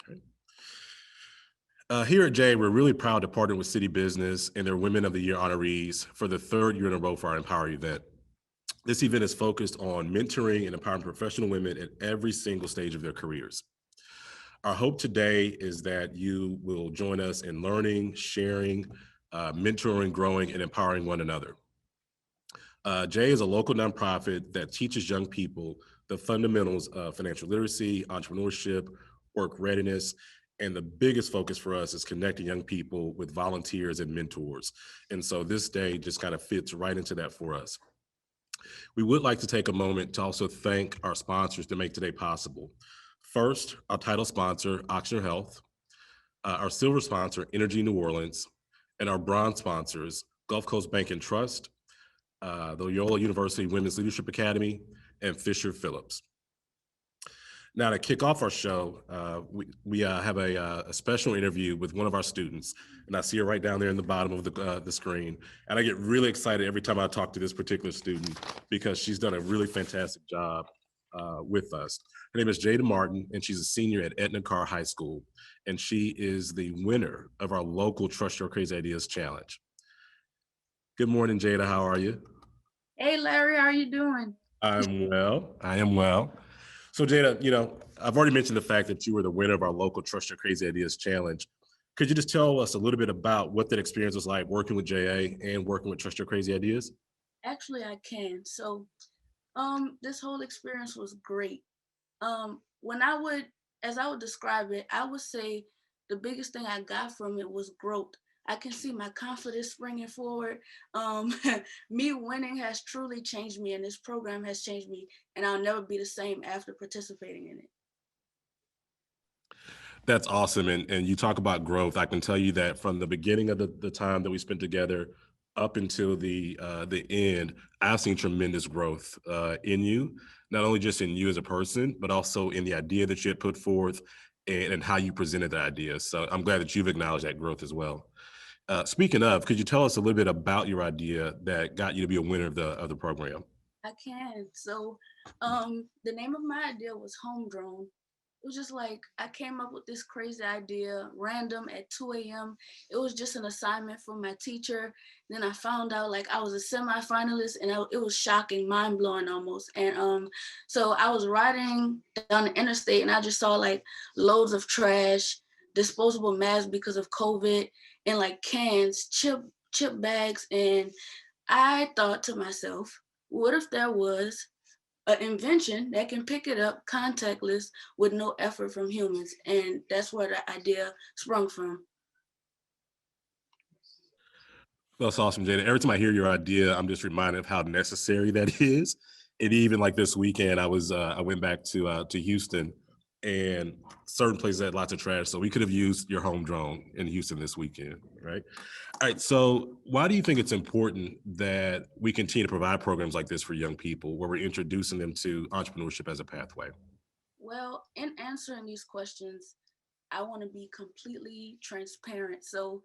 Okay. Here at Jay, we're really proud to partner with City Business and their Women of the Year honorees for the third year in a row for our Empower event. This event is focused on mentoring and empowering professional women at every single stage of their careers. Our hope today is that you will join us in learning, sharing, mentoring, growing, and empowering one another. Jay is a local nonprofit that teaches young people the fundamentals of financial literacy, entrepreneurship, work readiness, and the biggest focus for us is connecting young people with volunteers and mentors. And so this day just kind of fits right into that for us. We would like to take a moment to also thank our sponsors to make today possible. First, our title sponsor, Ochsner Health, our silver sponsor, Energy New Orleans, and our bronze sponsors, Gulf Coast Bank and Trust, the Loyola University Women's Leadership Academy, and Fisher Phillips. Now, to kick off our show, we have a special interview with one of our students, and I see her right down there in the bottom of the screen. And I get really excited every time I talk to this particular student because she's done a really fantastic job with us. Her name is Jada Martin, and she's a senior at Etna Carr High School, and she is the winner of our local Trust Your Crazy Ideas Challenge. Good morning, Jada. How are you? Hey Larry, how are you doing? I'm well. I am well. So Jada, I've already mentioned the fact that you were the winner of our local Trust Your Crazy Ideas Challenge. Could you just tell us a little bit about what that experience was like working with JA and working with Trust Your Crazy Ideas? Actually, I can. This whole experience was great. When as I would describe it, I would say the biggest thing I got from it was growth. I can see my confidence springing forward. Um, Me winning has truly changed me, and this program has changed me, and I'll never be the same after participating in it. That's awesome. And you talk about growth. I can tell you that from the beginning of the time that we spent together up until the end, I've seen tremendous growth in you, not only just in you as a person, but also in the idea that you had put forth and how you presented the idea. So I'm glad that you've acknowledged that growth as well. Speaking of, could you tell us a little bit about your idea that got you to be a winner of the program? I can. The name of my idea was Homegrown. It was just like I came up with this crazy idea, random at 2 a.m. It was just an assignment from my teacher. Then I found out like I was a semi-finalist, and it was shocking, mind-blowing almost. So I was riding down the interstate, and I just saw like loads of trash, disposable masks because of COVID, and like cans, chip bags, and I thought to myself, what if there was an invention that can pick it up contactless with no effort from humans? And that's where the idea sprung from. That's awesome, Jada. Every time I hear your idea, I'm just reminded of how necessary that is. And even like this weekend, I went back to Houston, and certain places had lots of trash, so we could have used your home drone in Houston this weekend, right? All right. So, why do you think it's important that we continue to provide programs like this for young people, where we're introducing them to entrepreneurship as a pathway? Well, in answering these questions, I want to be completely transparent. So,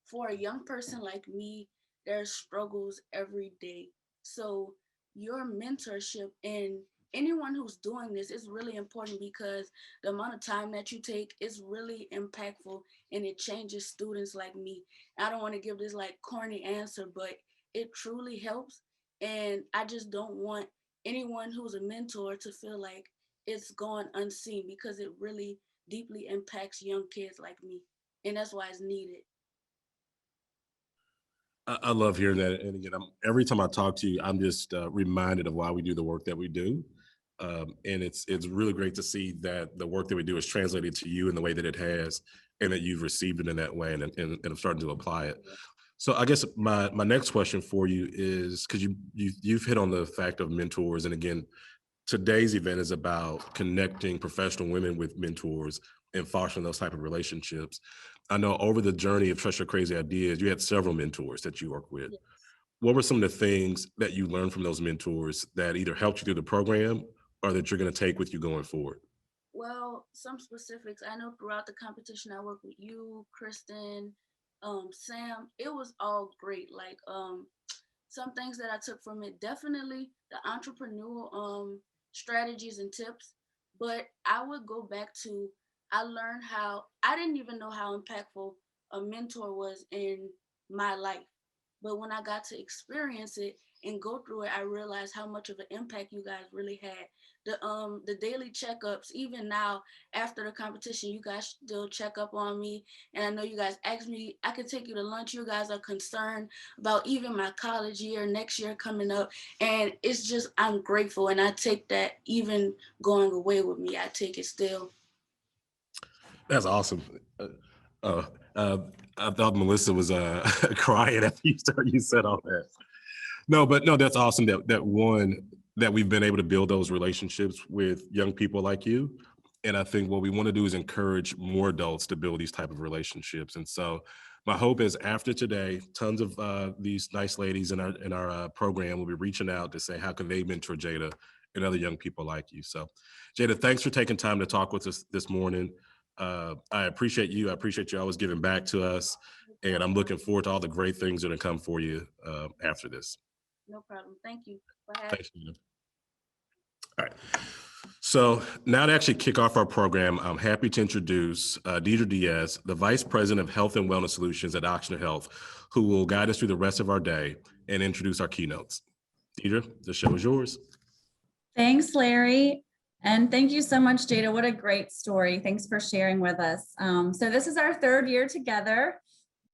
for a young person like me, there's struggles every day. So your mentorship and anyone who's doing this is really important because the amount of time that you take is really impactful, and it changes students like me. I don't want to give this like corny answer, but it truly helps. And I just don't want anyone who's a mentor to feel like it's gone unseen, because it really deeply impacts young kids like me. And that's why it's needed. I love hearing that. And again, every time I talk to you, I'm just reminded of why we do the work that we do. And it's really great to see that the work that we do is translated to you in the way that it has, and that you've received it in that way, and have started to apply it. So I guess my next question for you is, because you've hit on the fact of mentors, and again, today's event is about connecting professional women with mentors and fostering those type of relationships. I know over the journey of Trust Your Crazy Ideas, you had several mentors that you work with. What were some of the things that you learned from those mentors that either helped you through the program or that you're going to take with you going forward? Well, some specifics. I know throughout the competition, I worked with you, Kristen, Sam. It was all great. Some things that I took from it, definitely the entrepreneurial strategies and tips. But I would go back to I learned how, I didn't even know how impactful a mentor was in my life. But when I got to experience it and go through it, I realized how much of an impact you guys really had. The daily checkups, even now after the competition, you guys still check up on me. And I know you guys ask me, I could take you to lunch. You guys are concerned about even my college year, next year coming up. And it's just, I'm grateful. And I take that even going away with me. I take it still. That's awesome. Uh, uh, I thought Melissa was crying after you said all that. No, but no, that's awesome that we've been able to build those relationships with young people like you. And I think what we want to do is encourage more adults to build these type of relationships. And so my hope is after today, tons of these nice ladies in our program will be reaching out to say, how can they mentor Jada and other young people like you? So Jada, thanks for taking time to talk with us this morning. I appreciate you. I appreciate you always giving back to us. And I'm looking forward to all the great things that are come for you after this. No problem. Thank you for having me. Thanks, Jada. All right. So now to actually kick off our program, I'm happy to introduce Deidre Diaz, the Vice President of Health and Wellness Solutions at Ochsner Health, who will guide us through the rest of our day and introduce our keynotes. Deidre, the show is yours. Thanks, Larry. And thank you so much, Jada. What a great story. Thanks for sharing with us. So this is our third year together,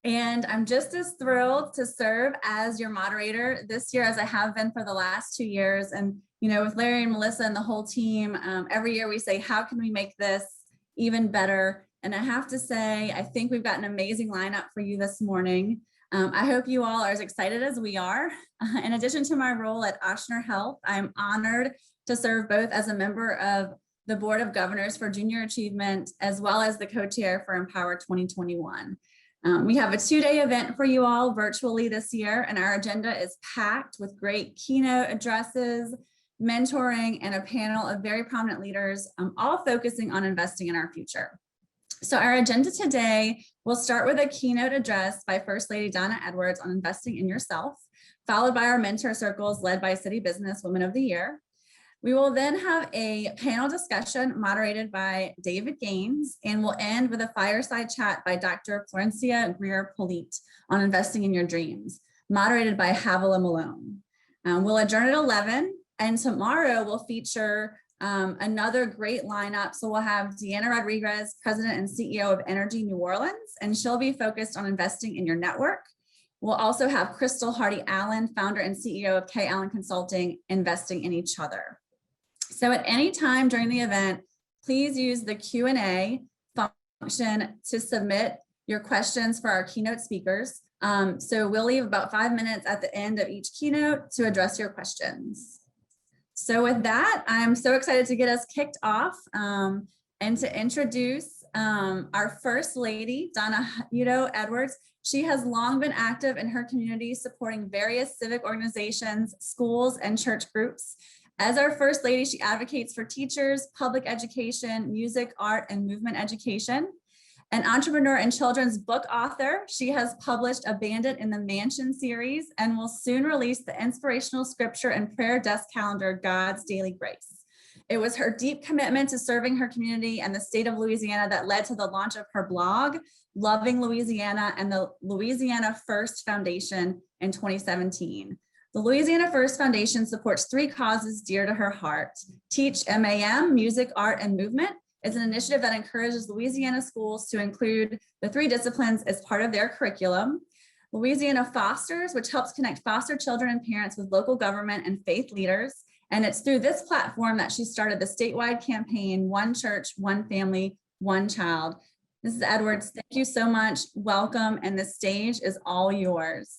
and I'm just as thrilled to serve as your moderator this year as I have been for the last 2 years. And, you know, with Larry and Melissa and the whole team, every year we say, how can we make this even better? And I have to say, I think we've got an amazing lineup for you this morning. I hope you all are as excited as we are. In addition to my role at Ochsner Health, I'm honored to serve both as a member of the Board of Governors for Junior Achievement, as well as the co-chair for Empower 2021. We have a 2-day event for you all virtually this year, and our agenda is packed with great keynote addresses, mentoring, and a panel of very prominent leaders, all focusing on investing in our future. So our agenda today will start with a keynote address by First Lady Donna Edwards on investing in yourself, followed by our mentor circles led by City Business Women of the Year. We will then have a panel discussion moderated by David Gaines, and we'll end with a fireside chat by Dr. Florencia Greer-Polite on investing in your dreams, moderated by Havilah Malone. We'll adjourn at 11, and tomorrow we'll feature another great lineup. So we'll have Deanna Rodriguez, President and CEO of Energy New Orleans, and she'll be focused on investing in your network. We'll also have Crystal Hardy Allen, founder and CEO of K. Allen Consulting, investing in each other. So at any time during the event, please use the Q&A function to submit your questions for our keynote speakers. So we'll leave about 5 minutes at the end of each keynote to address your questions. So with that, I'm so excited to get us kicked off and to introduce our First Lady, Donna Edwards. She has long been active in her community, supporting various civic organizations, schools, and church groups. As our First Lady, she advocates for teachers, public education, music, art, and movement education. An entrepreneur and children's book author, she has published A Bandit in the Mansion series and will soon release the inspirational scripture and prayer desk calendar, God's Daily Grace. It was her deep commitment to serving her community and the state of Louisiana that led to the launch of her blog, Loving Louisiana, and the Louisiana First Foundation in 2017. The Louisiana First Foundation supports 3 causes dear to her heart. Teach MAM, Music, Art, and Movement, is an initiative that encourages Louisiana schools to include the 3 disciplines as part of their curriculum. Louisiana Fosters, which helps connect foster children and parents with local government and faith leaders. And it's through this platform that she started the statewide campaign, One Church, One Family, One Child. Mrs. Edwards, thank you so much. Welcome, and the stage is all yours.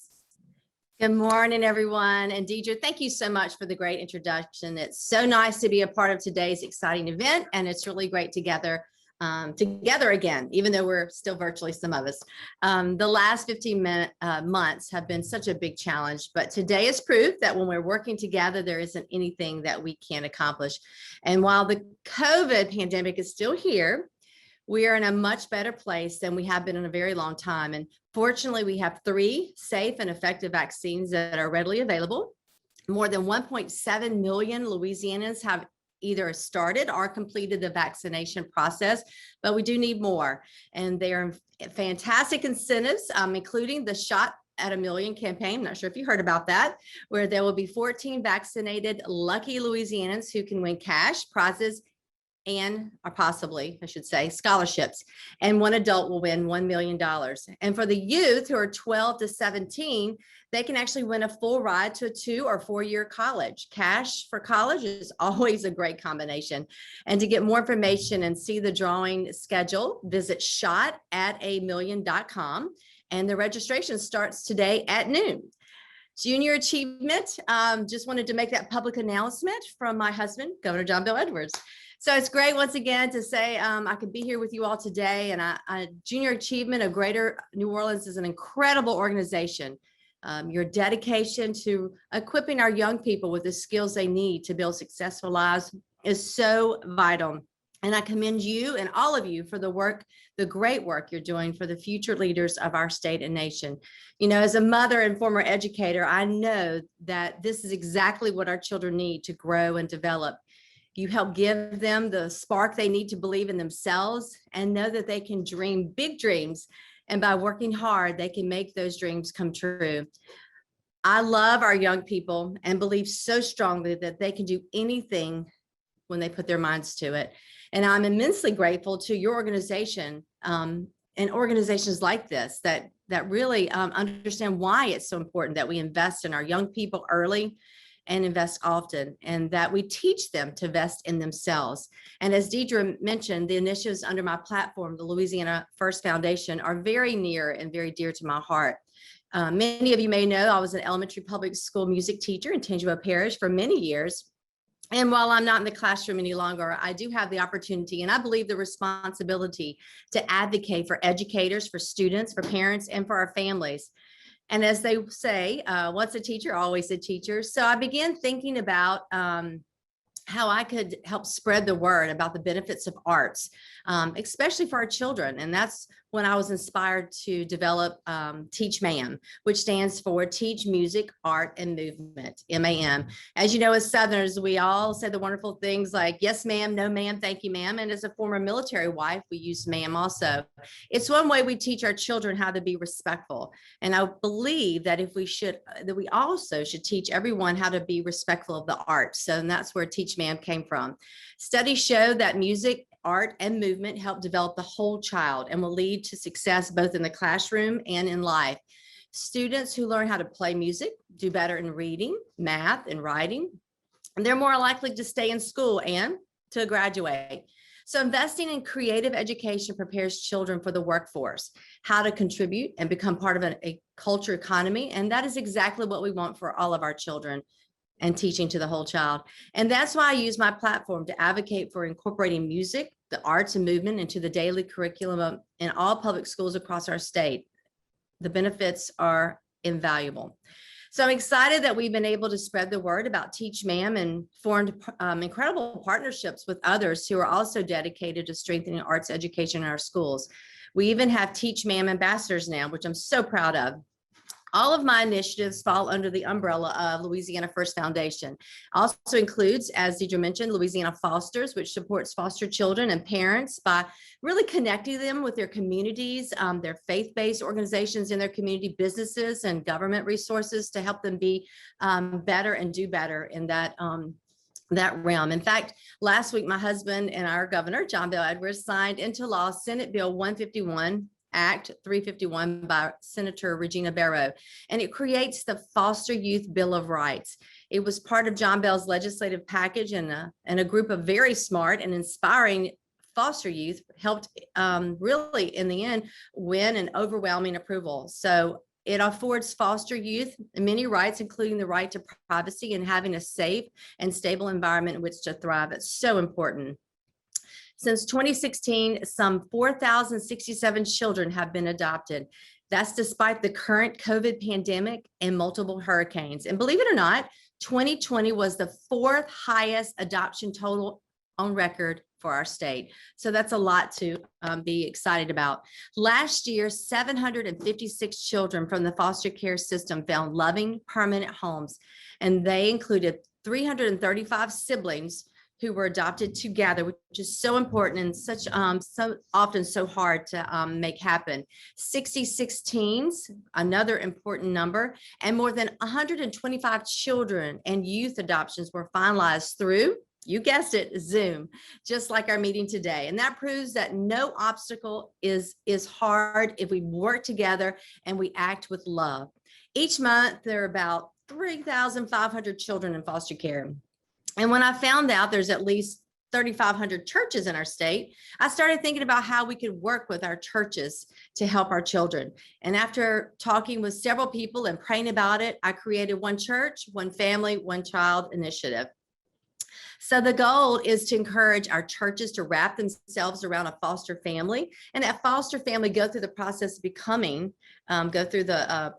Good morning, everyone. And Deidre, thank you so much for the great introduction. It's so nice to be a part of today's exciting event, and it's really great together again, even though we're still virtually, some of us. The last 15 months have been such a big challenge, but today is proof that when we're working together, there isn't anything that we can't accomplish. And while the COVID pandemic is still here, we are in a much better place than we have been in a very long time. And fortunately, we have 3 safe and effective vaccines that are readily available. More than 1.7 million Louisianans have either started or completed the vaccination process, but we do need more. And they are fantastic incentives, including the Shot at a Million campaign. I'm not sure if you heard about that, where there will be 14 vaccinated lucky Louisianans who can win cash prizes and, or possibly, I should say, scholarships. And one adult will win $1 million. And for the youth who are 12 to 17, they can actually win a full ride to a 2 or 4 year college. Cash for college is always a great combination. And to get more information and see the drawing schedule, visit shotatamillion.com. And the registration starts today at noon. Junior achievement, just wanted to make that public announcement from my husband, Governor John Bel Edwards. So it's great once again to say I could be here with you all today. And Junior Achievement of Greater New Orleans is an incredible organization. Your dedication to equipping our young people with the skills they need to build successful lives is so vital. And I commend you and all of you for the work, the great work you're doing for the future leaders of our state and nation. You know, as a mother and former educator, I know that this is exactly what our children need to grow and develop. You help give them the spark they need to believe in themselves and know that they can dream big dreams. And by working hard, they can make those dreams come true. I love our young people and believe so strongly that they can do anything when they put their minds to it. And I'm immensely grateful to your organization and organizations like this that really understand why it's so important that we invest in our young people early and invest often, and that we teach them to invest in themselves. And as Deidre mentioned, the initiatives under my platform, the Louisiana First Foundation, are very near and very dear to my heart. Many of you may know I was an elementary public school music teacher in Tangelo Parish for many years. And while I'm not in the classroom any longer, I do have the opportunity, and I believe the responsibility, to advocate for educators, for students, for parents, and for our families. And as they say, once a teacher, always a teacher. So I began thinking about how I could help spread the word about the benefits of arts, especially for our children. And that's when I was inspired to develop Teach Ma'am, which stands for Teach Music, Art, and Movement, MAM. As you know, as Southerners, we all say the wonderful things like, yes, ma'am, no, ma'am, thank you, ma'am. And as a former military wife, we use ma'am also. It's one way we teach our children how to be respectful. And I believe that that we also should teach everyone how to be respectful of the arts. So that's where Teach Ma'am came from. Studies show that music, art, and movement help develop the whole child and will lead to success both in the classroom and in life. Students who learn how to play music do better in reading, math, and writing, and they're more likely to stay in school and to graduate. So investing in creative education prepares children for the workforce, how to contribute and become part of a culture economy. And that is exactly what we want for all of our children, and teaching to the whole child. And that's why I use my platform to advocate for incorporating music, the arts, and movement into the daily curriculum in all public schools across our state. The benefits are invaluable. So I'm excited that we've been able to spread the word about Teach Ma'am and formed incredible partnerships with others who are also dedicated to strengthening arts education in our schools. We even have Teach Ma'am ambassadors now, which I'm so proud of. All of my initiatives fall under the umbrella of Louisiana First Foundation. Also includes, as Deidre mentioned, Louisiana Fosters, which supports foster children and parents by really connecting them with their communities, their faith-based organizations in their community, businesses, and government resources to help them be better and do better in that realm. In fact, last week, my husband and our governor, John Bel Edwards, signed into law Senate Bill 151, Act 351 by Senator Regina Barrow, and it creates the Foster Youth Bill of Rights. It was part of John Bell's legislative package, and a group of very smart and inspiring foster youth helped really, in the end, win an overwhelming approval. So it affords foster youth many rights, including the right to privacy and having a safe and stable environment in which to thrive. It's so important. Since 2016, some 4,067 children have been adopted. That's despite the current COVID pandemic and multiple hurricanes. And believe it or not, 2020 was the 4th highest adoption total on record for our state. So that's a lot to be excited about. Last year, 756 children from the foster care system found loving, permanent homes, and they included 335 siblings who were adopted together, which is so important and such so often so hard to make happen. 66 teens, another important number, and more than 125 children and youth adoptions were finalized through, you guessed it, Zoom, just like our meeting today. And that proves that no obstacle is hard if we work together and we act with love. Each month, there are about 3,500 children in foster care. And when I found out there's at least 3,500 churches in our state, I started thinking about how we could work with our churches to help our children. And after talking with several people and praying about it, I created One Church, One Family, One Child initiative. So the goal is to encourage our churches to wrap themselves around a foster family, and that foster family go through the process of becoming, a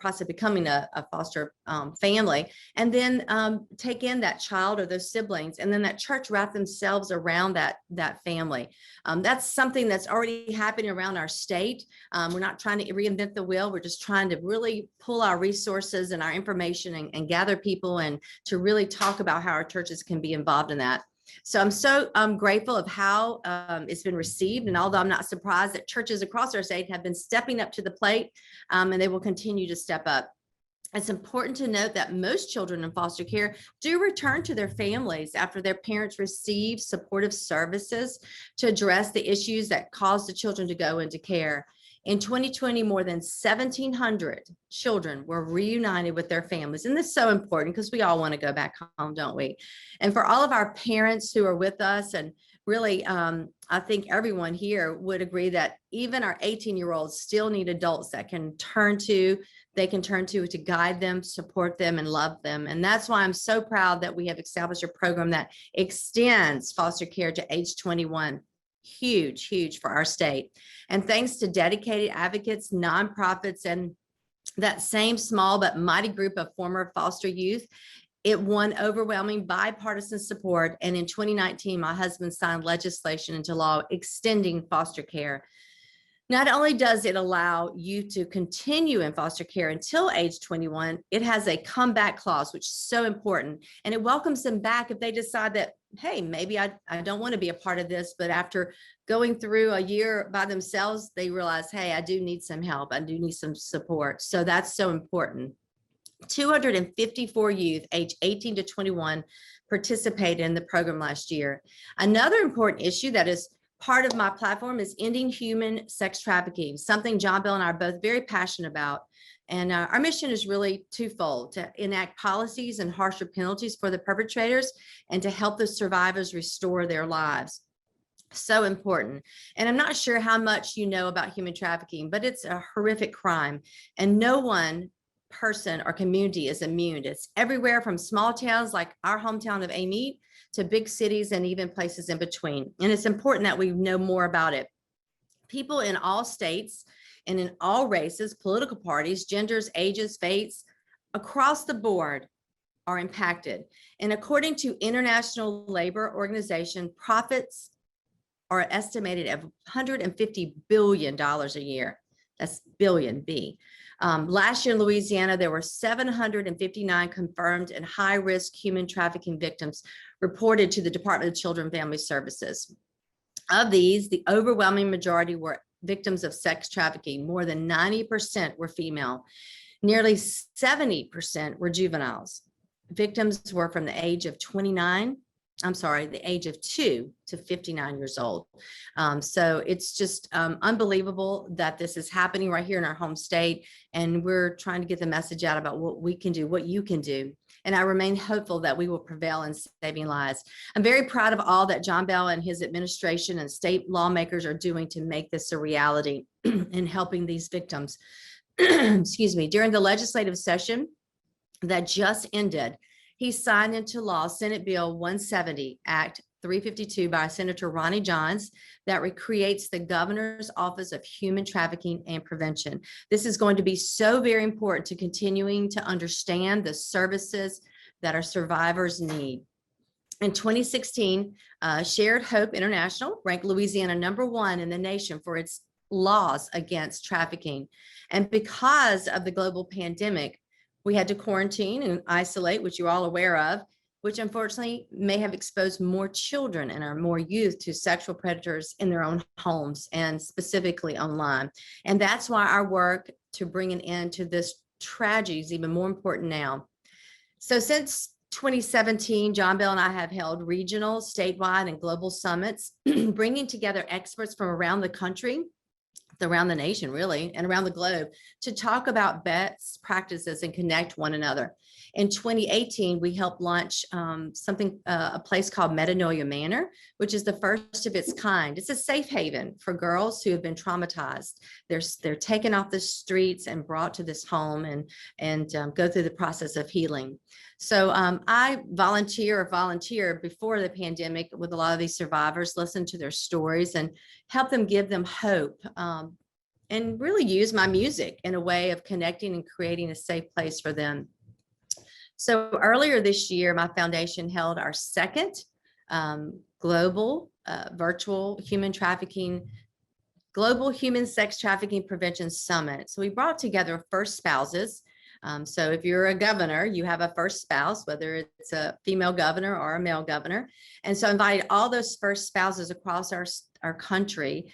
foster family, and then take in that child or those siblings, and then that church wrap themselves around that family. That's something that's already happening around our state. We're not trying to reinvent the wheel. We're just trying to really pull our resources and our information and gather people and to really talk about how our churches can be involved in that. So I'm so grateful of how it's been received. And although I'm not surprised that churches across our state have been stepping up to the plate, and they will continue to step up. It's important to note that most children in foster care do return to their families after their parents receive supportive services to address the issues that cause the children to go into care. In 2020, more than 1,700 children were reunited with their families. And this is so important because we all want to go back home, don't we? And for all of our parents who are with us, and really, I think everyone here would agree that even our 18-year-olds still need adults that they can turn to guide them, support them, and love them. And that's why I'm so proud that we have established a program that extends foster care to age 21. Huge, huge for our state. And thanks to dedicated advocates, nonprofits, and that same small but mighty group of former foster youth, it won overwhelming bipartisan support. And in 2019, my husband signed legislation into law extending foster care. Not only does it allow you to continue in foster care until age 21, it has a comeback clause, which is so important. And it welcomes them back if they decide that, hey, maybe I don't want to be a part of this, but after going through a year by themselves, they realize, hey, I do need some help. I do need some support. So that's so important. 254 youth aged 18 to 21 participated in the program last year. Another important issue that is part of my platform is ending human sex trafficking, something John Bell and I are both very passionate about. And our mission is really twofold: to enact policies and harsher penalties for the perpetrators and to help the survivors restore their lives. So important. And I'm not sure how much you know about human trafficking, but it's a horrific crime, and no one person or community is immune. It's everywhere from small towns like our hometown of Amite to big cities and even places in between. And it's important that we know more about it. People in all states and in all races, political parties, genders, ages, faiths, across the board are impacted. And according to International Labor Organization, profits are estimated at $150 billion a year. That's billion, B. Last year in Louisiana, there were 759 confirmed and high-risk human trafficking victims reported to the Department of Children and Family Services. Of these, the overwhelming majority were victims of sex trafficking. More than 90% were female. Nearly 70% were juveniles. Victims were from the age of 2 to 59 years old. So it's just unbelievable that this is happening right here in our home state. And we're trying to get the message out about what we can do, what you can do. And I remain hopeful that we will prevail in saving lives. I'm very proud of all that John Bell and his administration and state lawmakers are doing to make this a reality in helping these victims. Excuse me. During the legislative session that just ended, he signed into law Senate Bill 170, Act 352 by Senator Ronnie Johns, that recreates the Governor's Office of Human Trafficking and Prevention. This is going to be so very important to continuing to understand the services that our survivors need. In 2016, Shared Hope International ranked Louisiana #1 in the nation for its laws against trafficking. And because of the global pandemic, we had to quarantine and isolate, which you're all aware of. which unfortunately may have exposed more children and our more youth to sexual predators in their own homes and specifically online. And that's why our work to bring an end to this tragedy is even more important now. So since 2017, John Bell and I have held regional, statewide, and global summits, bringing together experts from around the country, around the nation, really, and around the globe to talk about best practices and connect one another. In 2018, we helped launch a place called Metanoia Manor, which is the first of its kind. It's a safe haven for girls who have been traumatized. They're taken off the streets and brought to this home and go through the process of healing. So I volunteered before the pandemic with a lot of these survivors, listen to their stories and help them, give them hope, and really use my music in a way of connecting and creating a safe place for them. So earlier this year, my foundation held our second global virtual global human sex trafficking prevention summit. So we brought together first spouses. So if you're a governor, you have a first spouse, whether it's a female governor or a male governor. And so I invited all those first spouses across our country,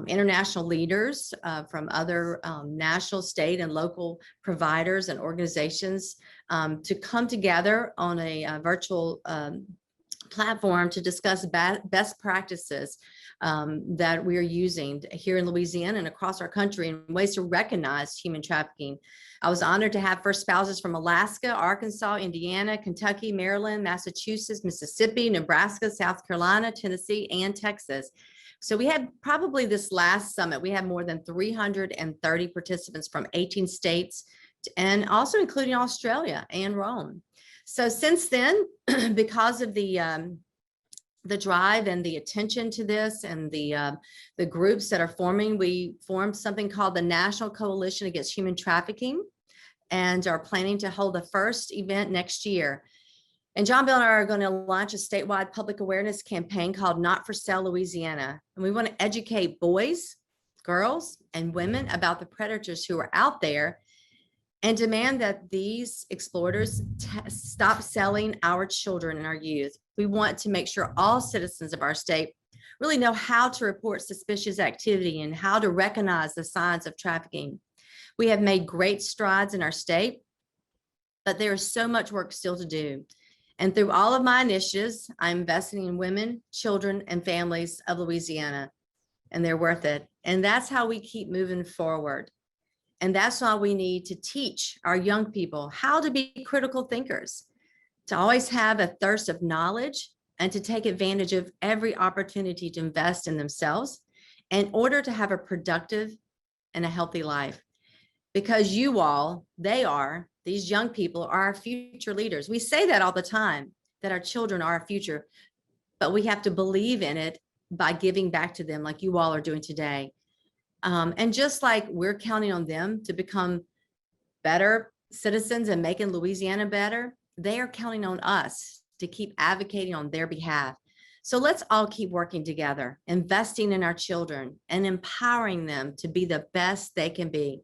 international leaders from other national, state, and local providers and organizations to come together on a virtual platform to discuss best practices that we are using here in Louisiana and across our country and ways to recognize human trafficking. I was honored to have first spouses from Alaska, Arkansas, Indiana, Kentucky, Maryland, Massachusetts, Mississippi, Nebraska, South Carolina, Tennessee, and Texas. So we had probably this last summit, we had more than 330 participants from 18 states and also including Australia and Rome. So since then, because of the drive and the attention to this and the groups that are forming, we formed something called the National Coalition Against Human Trafficking and are planning to hold the first event next year. And John Bell and I are going to launch a statewide public awareness campaign called Not for Sale Louisiana. And we want to educate boys, girls, and women about the predators who are out there and demand that these exploiters stop selling our children and our youth. We want to make sure all citizens of our state really know how to report suspicious activity and how to recognize the signs of trafficking. We have made great strides in our state, but there is so much work still to do. And through all of my initiatives, I'm investing in women, children, and families of Louisiana, and they're worth it. And that's how we keep moving forward. And that's why we need to teach our young people how to be critical thinkers, to always have a thirst of knowledge, and to take advantage of every opportunity to invest in themselves in order to have a productive and a healthy life. Because these young people are our future leaders. We say that all the time, that our children are our future, but we have to believe in it by giving back to them like you all are doing today. And just like we're counting on them to become better citizens and making Louisiana better, they are counting on us to keep advocating on their behalf. So let's all keep working together, investing in our children and empowering them to be the best they can be.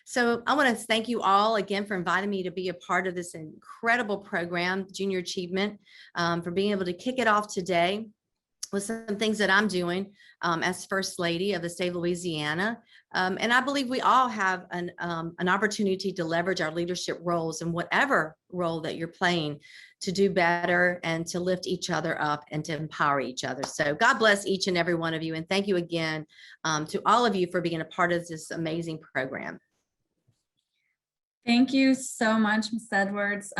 So I want to thank you all again for inviting me to be a part of this incredible program, Junior Achievement, for being able to kick it off today with some things that I'm doing as First Lady of the state of Louisiana. And I believe we all have an opportunity to leverage our leadership roles in whatever role that you're playing to do better and to lift each other up and to empower each other. So God bless each and every one of you. And thank you again to all of you for being a part of this amazing program. Thank you so much, Ms. Edwards.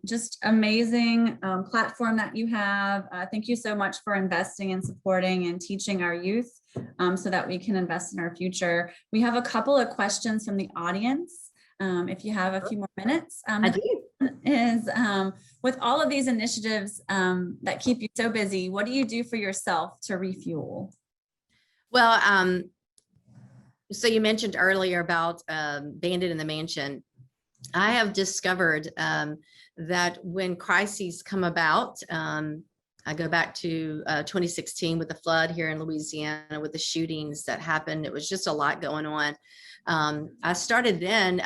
Just amazing platform that you have. Thank you so much for investing and supporting and teaching our youth so that we can invest in our future. We have a couple of questions from the audience. If you have a few more minutes. I do. With all of these initiatives that keep you so busy, what do you do for yourself to refuel? Well, so you mentioned earlier about Bandit in the Mansion. I have discovered that when crises come about, I go back to 2016 with the flood here in Louisiana, with the shootings that happened. It was just a lot going on. I started then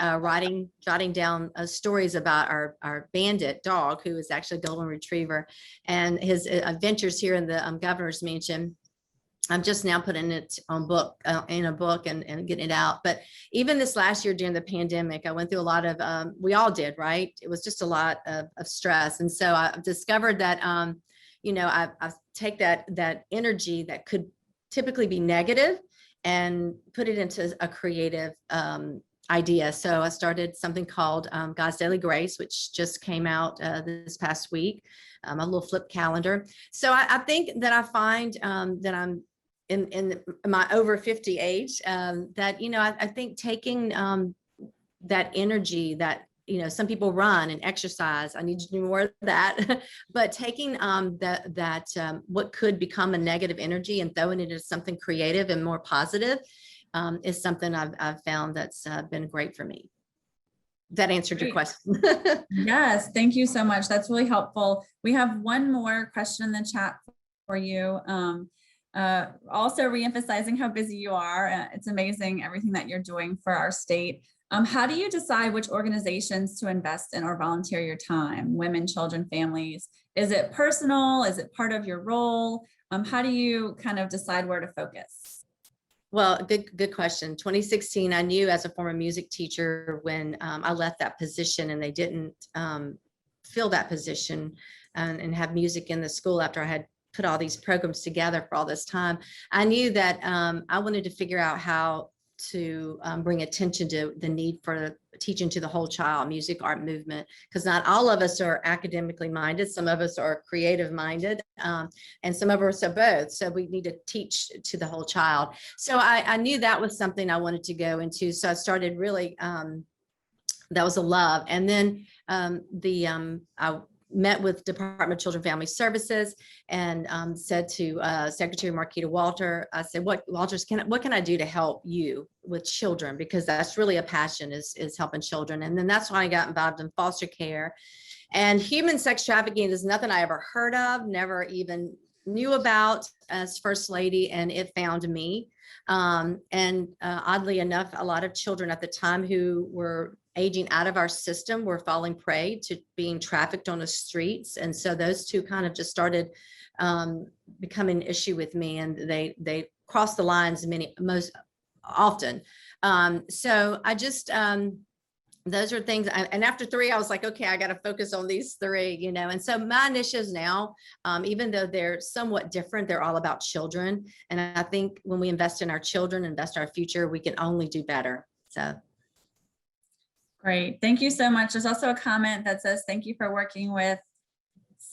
jotting down stories about our bandit dog, who is actually a golden retriever, and his adventures here in the governor's mansion. I'm just now putting it on in a book and getting it out. But even this last year during the pandemic, I went through a lot of, we all did, right? It was just a lot of stress. And so I've discovered that, I take that energy that could typically be negative and put it into a creative idea. So I started something called God's Daily Grace, which just came out this past week, a little flip calendar. So I think that I find that I'm in my over 50 age, that, I think taking that energy that, some people run and exercise. I need to do more of that, but taking that what could become a negative energy and throwing it into something creative and more positive is something I've found that's been great for me. That answered your question. Yes, thank you so much. That's really helpful. We have one more question in the chat for you. Also reemphasizing how busy you are. It's amazing everything that you're doing for our state. How do you decide which organizations to invest in or volunteer your time? Women, children, families? Is it personal? Is it part of your role? How do you kind of decide where to focus? Well, good question. 2016, I knew as a former music teacher when I left that position and they didn't fill that position and have music in the school after I had put all these programs together for all this time. I knew that I wanted to figure out how to bring attention to the need for teaching to the whole child, music, art, movement, because not all of us are academically minded. Some of us are creative minded, and some of us are both. So we need to teach to the whole child. So I knew that was something I wanted to go into. So I started really, that was a love. And then I met with Department of Children and Family Services and said to Secretary Marquita Walter, I said, what can I do to help you with children? Because that's really a passion, is helping children. And then that's when I got involved in foster care. And human sex trafficking is nothing I ever heard of, never even knew about as First Lady, and it found me. And oddly enough, a lot of children at the time who were aging out of our system were falling prey to being trafficked on the streets. And so those two kind of just started becoming an issue with me, and they crossed the lines most often. So I just, those are things, and after 3, I was like, okay, I got to focus on these 3, and so my initiatives now, even though they're somewhat different, they're all about children. And I think when we invest in our children, invest in our future, we can only do better. So. Great. Thank you so much. There's also a comment that says, thank you for working with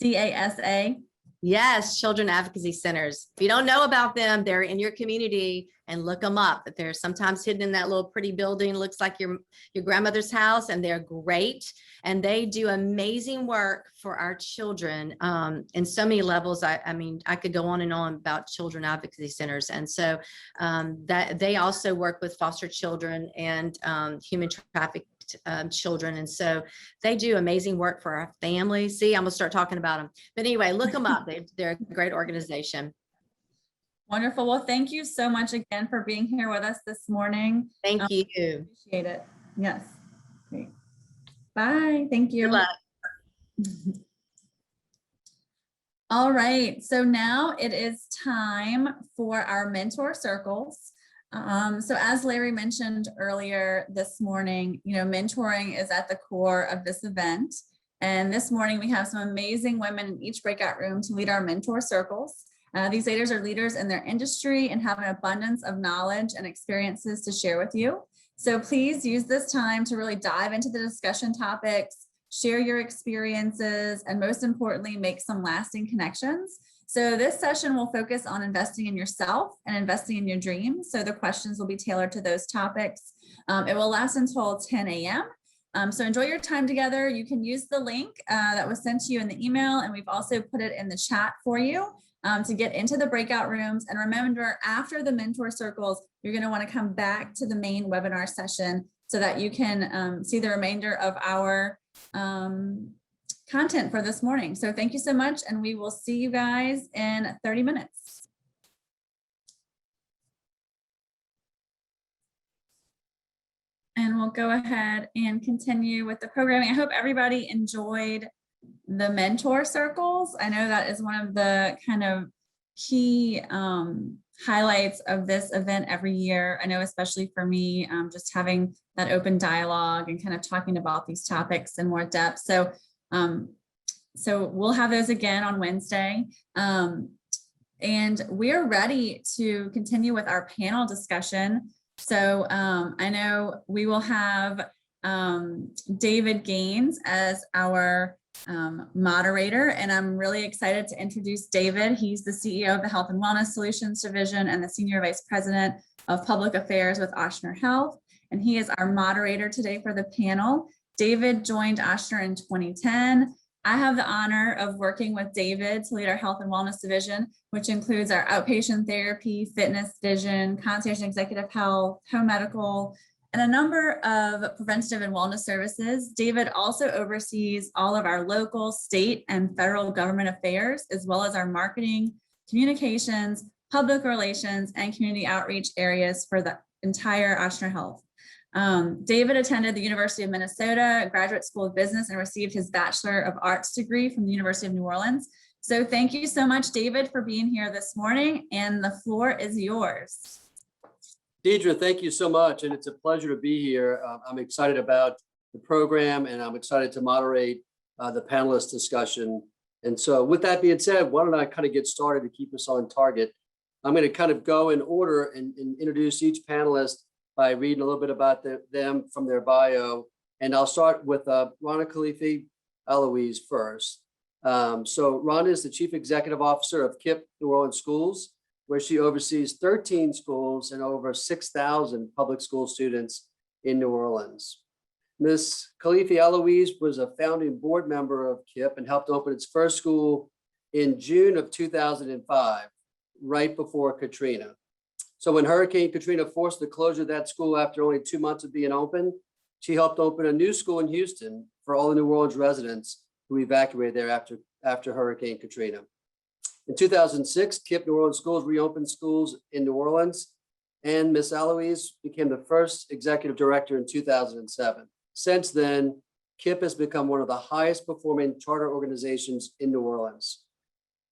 CASA. Yes, Children Advocacy Centers. If you don't know about them, they're in your community, and look them up. They're sometimes hidden in that little pretty building, looks like your grandmother's house, and they're great. And they do amazing work for our children in so many levels. I mean, I could go on and on about Children Advocacy Centers. And so that they also work with foster children and human trafficked children. And so they do amazing work for our families. See, I'm gonna start talking about them. But anyway, look them up. They're a great organization. Wonderful. Well, thank you so much again for being here with us this morning. Thank you. Appreciate it. Yes. Great. Bye. Thank you. Good luck. All right. So now it is time for our mentor circles. So as Larry mentioned earlier this morning, mentoring is at the core of this event. And this morning we have some amazing women in each breakout room to lead our mentor circles. These leaders are leaders in their industry and have an abundance of knowledge and experiences to share with you. So please use this time to really dive into the discussion topics, share your experiences, and most importantly, make some lasting connections. So this session will focus on investing in yourself and investing in your dreams. So the questions will be tailored to those topics. It will last until 10 a.m. So enjoy your time together. You can use the link that was sent to you in the email, and we've also put it in the chat for you to get into the breakout rooms. And remember, after the mentor circles, you're going to want to come back to the main webinar session so that you can see the remainder of our content for this morning. So thank you so much, and we will see you guys in 30 minutes. and we'll go ahead and continue with the programming. I hope everybody enjoyed the mentor circles. I know that is one of the kind of key highlights of this event every year. I know, especially for me, just having that open dialogue and kind of talking about these topics in more depth. So, so we'll have those again on Wednesday. And we're ready to continue with our panel discussion. So I know we will have David Gaines as our moderator, and I'm really excited to introduce David. He's the CEO of the Health and Wellness Solutions Division and the Senior Vice President of Public Affairs with Ochsner Health, and he is our moderator today for the panel. David joined Ochsner in 2010. I have the honor of working with David to lead our Health and Wellness Division, which includes our outpatient therapy, fitness, vision, concierge and executive health, home medical, and a number of preventative and wellness services. David also oversees all of our local, state, and federal government affairs, as well as our marketing, communications, public relations, and community outreach areas for the entire Ochsner Health. David attended the University of Minnesota Graduate School of Business and received his Bachelor of Arts degree from the University of New Orleans. So thank you so much, David, for being here this morning, and the floor is yours. Deidre, thank you so much, and it's a pleasure to be here. I'm excited about the program, and I'm excited to moderate the panelist discussion. And so with that being said, why don't I kind of get started to keep us on target? I'm going to kind of go in order and introduce each panelist by reading a little bit about them from their bio. And I'll start with Rana Khalifi Eloise first. So Rana is the Chief Executive Officer of KIPP New Orleans Schools, where she oversees 13 schools and over 6,000 public school students in New Orleans. Ms. Khalifi Eloise was a founding board member of KIPP and helped open its first school in June of 2005, right before Katrina. So when Hurricane Katrina forced the closure of that school after only 2 months of being open, she helped open a new school in Houston for all the New Orleans residents who evacuated there after Hurricane Katrina. In 2006, KIPP New Orleans Schools reopened schools in New Orleans, and Ms. Eloise became the first executive director in 2007. Since then, KIPP has become one of the highest performing charter organizations in New Orleans.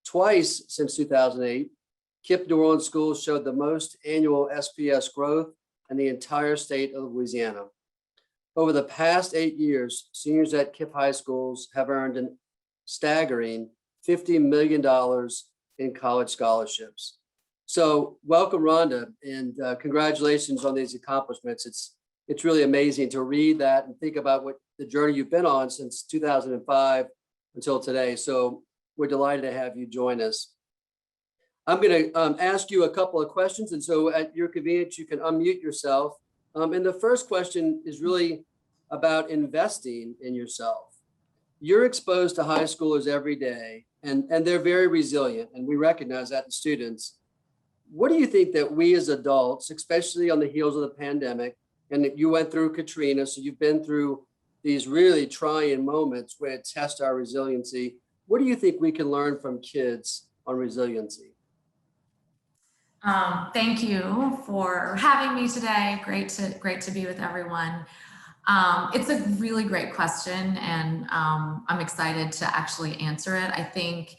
Twice since 2008, KIPP New Orleans Schools showed the most annual SPS growth in the entire state of Louisiana. Over the past 8 years, seniors at KIPP high schools have earned a staggering $50 million in college scholarships. So welcome, Rhonda, and congratulations on these accomplishments. It's really amazing to read that and think about what the journey you've been on since 2005 until today. So we're delighted to have you join us. I'm going to ask you a couple of questions, and so at your convenience, you can unmute yourself. And the first question is really about investing in yourself. You're exposed to high schoolers every day, and they're very resilient, and we recognize that in students. What do you think that we as adults, especially on the heels of the pandemic, and that you went through Katrina, so you've been through these really trying moments where it tests our resiliency. What do you think we can learn from kids on resiliency? Thank you for having me today. Great to be with everyone. It's a really great question, and I'm excited to actually answer it. I think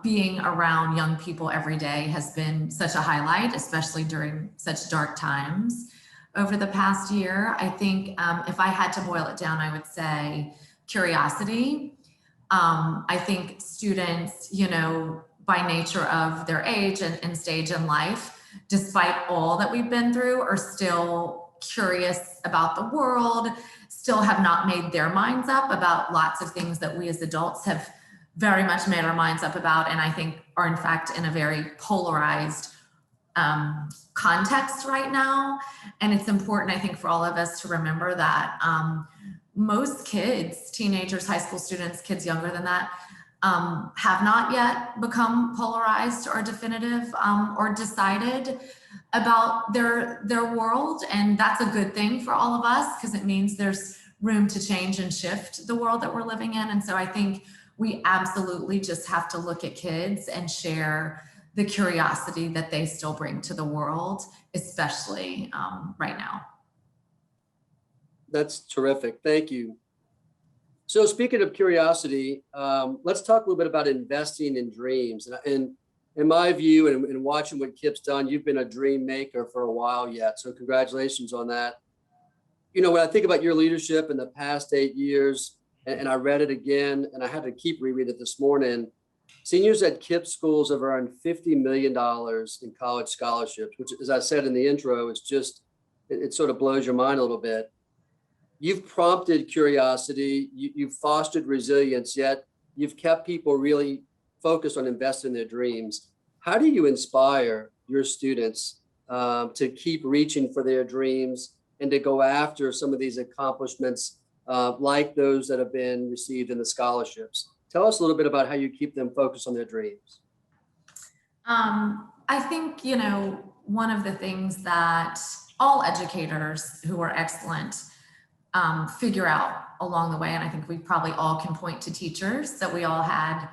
being around young people every day has been such a highlight, especially during such dark times over the past year. I think if I had to boil it down, I would say curiosity. I think students, by nature of their age and stage in life, despite all that we've been through, are still curious about the world, still have not made their minds up about lots of things that we as adults have very much made our minds up about, and I think are in fact in a very polarized context right now. And it's important, I think, for all of us to remember that most kids, teenagers, high school students, kids younger than that, have not yet become polarized or definitive or decided about their world. And that's a good thing for all of us, because it means there's room to change and shift the world that we're living in. And so I think we absolutely just have to look at kids and share the curiosity that they still bring to the world, especially right now. That's terrific. Thank you. So speaking of curiosity, let's talk a little bit about investing in dreams. And in my view, and watching what Kip's done, you've been a dream maker for a while yet. So congratulations on that. You know, when I think about your leadership in the past 8 years, and I read it again, and I had to keep rereading it this morning, seniors at KIPP schools have earned $50 million in college scholarships, which, as I said in the intro, is just, it sort of blows your mind a little bit. You've prompted curiosity, you've fostered resilience, yet you've kept people really focused on investing in their dreams. How do you inspire your students to keep reaching for their dreams and to go after some of these accomplishments like those that have been received in the scholarships? Tell us a little bit about how you keep them focused on their dreams. I think, you know, one of the things that all educators who are excellent figure out along the way, and I think we probably all can point to teachers that we all had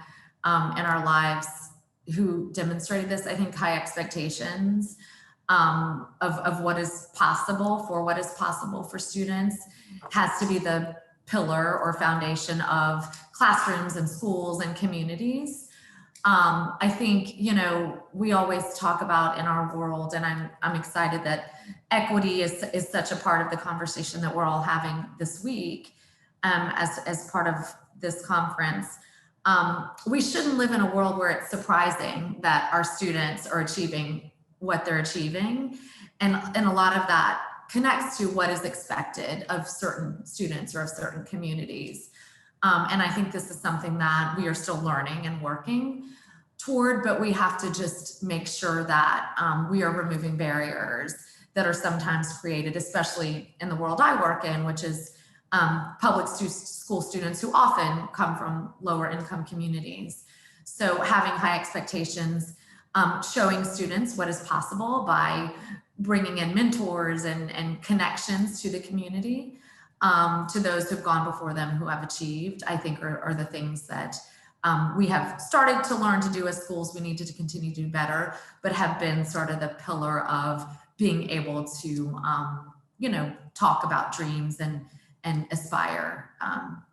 in our lives who demonstrated this. I think high expectations of what is possible for students has to be the pillar or foundation of classrooms and schools and communities. I think, you know, we always talk about in our world, and I'm excited that equity is such a part of the conversation that we're all having this week as part of this conference. We shouldn't live in a world where it's surprising that our students are achieving what they're achieving. And a lot of that connects to what is expected of certain students or of certain communities. And I think this is something that we are still learning and working toward, but we have to just make sure that we are removing barriers that are sometimes created, especially in the world I work in, which is public school students who often come from lower income communities. So having high expectations, showing students what is possible by bringing in mentors and connections to the community, to those who've gone before them who have achieved, I think are the things that we have started to learn to do as schools. We need to continue to do better, but have been sort of the pillar of being able to, you know, talk about dreams and aspire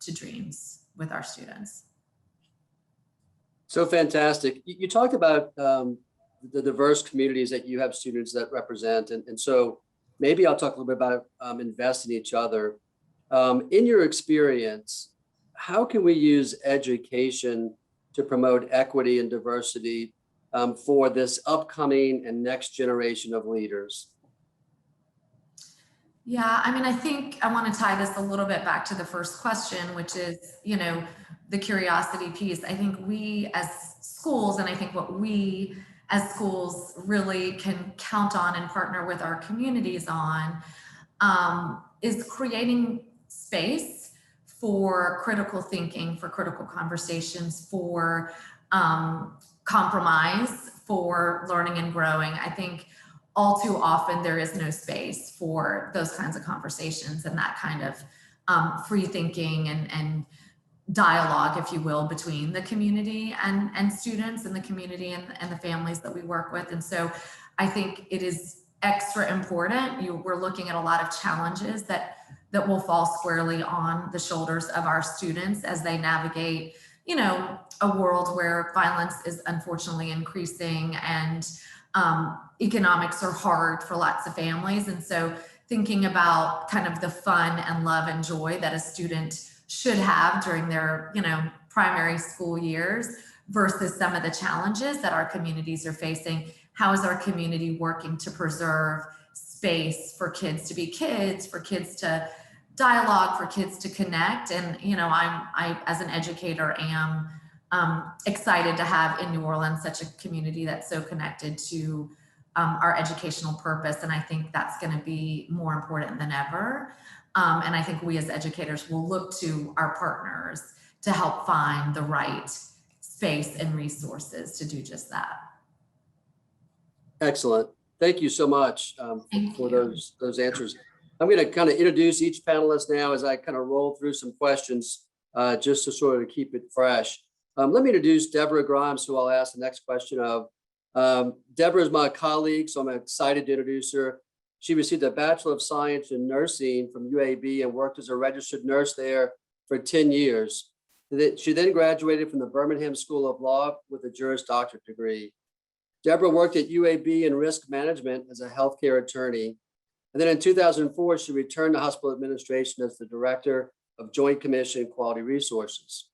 to dreams with our students. So fantastic. You talked about the diverse communities that you have students that represent. And so maybe I'll talk a little bit about invest in each other. In your experience, how can we use education to promote equity and diversity for this upcoming and next generation of leaders? Yeah, I mean, I think I want to tie this a little bit back to the first question, which is, you know, the curiosity piece. I think we as schools, and I think what we as schools really can count on and partner with our communities on is creating space for critical thinking, for critical conversations, for compromise, for learning and growing. I think all too often there is no space for those kinds of conversations and that kind of free thinking and dialogue, if you will, between the community and students and the community and the families that we work with. And so I think it is extra important. We're looking at a lot of challenges that will fall squarely on the shoulders of our students as they navigate, you know, a world where violence is unfortunately increasing and economics are hard for lots of families. And so thinking about kind of the fun and love and joy that a student should have during their, you know, primary school years versus some of the challenges that our communities are facing. How is our community working to preserve space for kids to be kids, for kids to dialogue, for kids to connect? And, you know, I as an educator am excited to have in New Orleans such a community that's so connected to our educational purpose. And I think that's going to be more important than ever. And I think we as educators will look to our partners to help find the right space and resources to do just that. Excellent. Thank you so much for those answers. I'm going to kind of introduce each panelist now as I kind of roll through some questions just to sort of keep it fresh. Let me introduce Deborah Grimes, who I'll ask the next question of. Deborah is my colleague, so I'm excited to introduce her. She received a Bachelor of Science in Nursing from UAB and worked as a registered nurse there for 10 years. She then graduated from the Birmingham School of Law with a Juris Doctorate degree. Deborah worked at UAB in risk management as a healthcare attorney. And then in 2004, she returned to hospital administration as the Director of Joint Commission Quality Resources.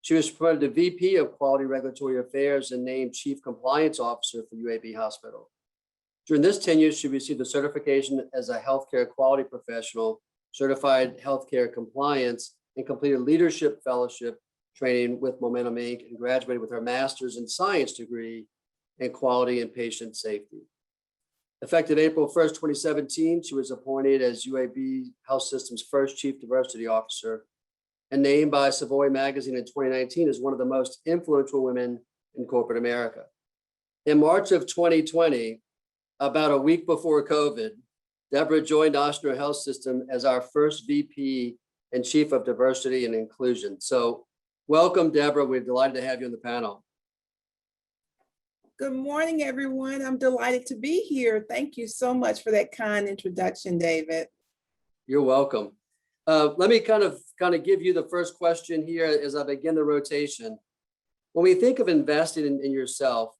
She was promoted to VP of Quality Regulatory Affairs and named Chief Compliance Officer for UAB Hospital. During this tenure, she received a certification as a healthcare quality professional, certified healthcare compliance, and completed leadership fellowship training with Momentum Inc. and graduated with her master's in science degree in quality and patient safety. Effective April 1st, 2017, she was appointed as UAB Health System's first Chief Diversity Officer and named by Savoy Magazine in 2019 as one of the most influential women in corporate America. In March of 2020, about a week before COVID, Deborah joined Ochsner Health System as our first VP and Chief of Diversity and Inclusion. So welcome, Deborah. We're delighted to have you on the panel. Good morning, everyone. I'm delighted to be here. Thank you so much for that kind introduction, David. You're welcome. Let me kind of give you the first question here as I begin the rotation. When we think of investing in yourself,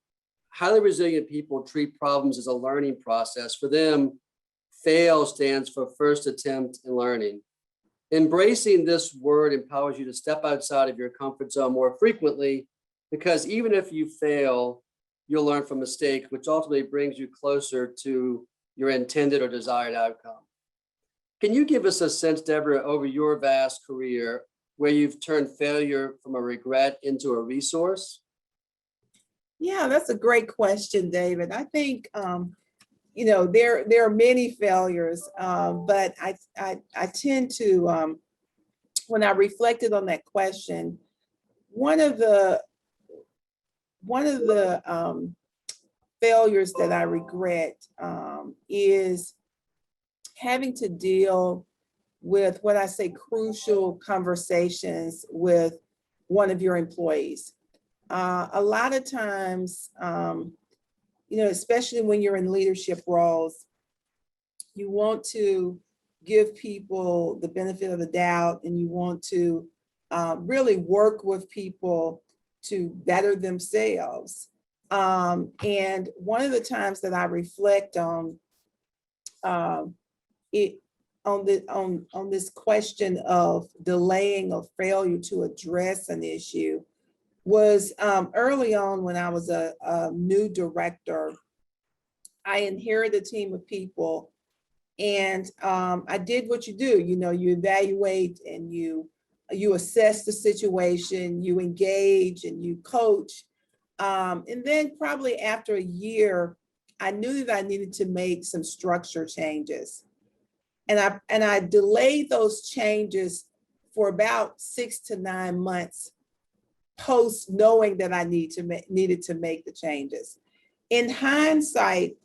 highly resilient people treat problems as a learning process. For them, FAIL stands for first attempt in learning. Embracing this word empowers you to step outside of your comfort zone more frequently, because even if you fail, you'll learn from mistakes, which ultimately brings you closer to your intended or desired outcome. Can you give us a sense, Deborah, over your vast career, where you've turned failure from a regret into a resource? Yeah, that's a great question, David. I think, there are many failures, but I tend to, when I reflected on that question, one of the failures that I regret is having to deal with what I say crucial conversations with one of your employees. A lot of times, especially when you're in leadership roles, you want to give people the benefit of the doubt, and you want to really work with people to better themselves. And one of the times that I reflect on this question of delaying or failure to address an issue was early on when I was a new director. I inherited a team of people, and I did what you do. You evaluate and you assess the situation, you engage and you coach. And then probably after a year, I knew that I needed to make some structure changes. And I delayed those changes for about 6 to 9 months post knowing that I needed to make the changes. In hindsight,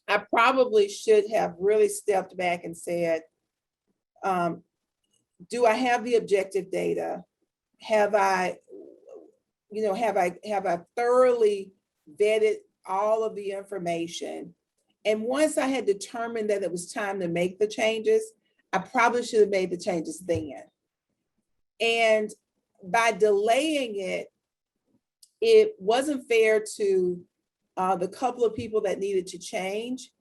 I probably should have really stepped back and said, do I have the objective data? Have I thoroughly vetted all of the information? And once I had determined that it was time to make the changes, I probably should have made the changes then. And by delaying it, it wasn't fair to the couple of people that needed to change.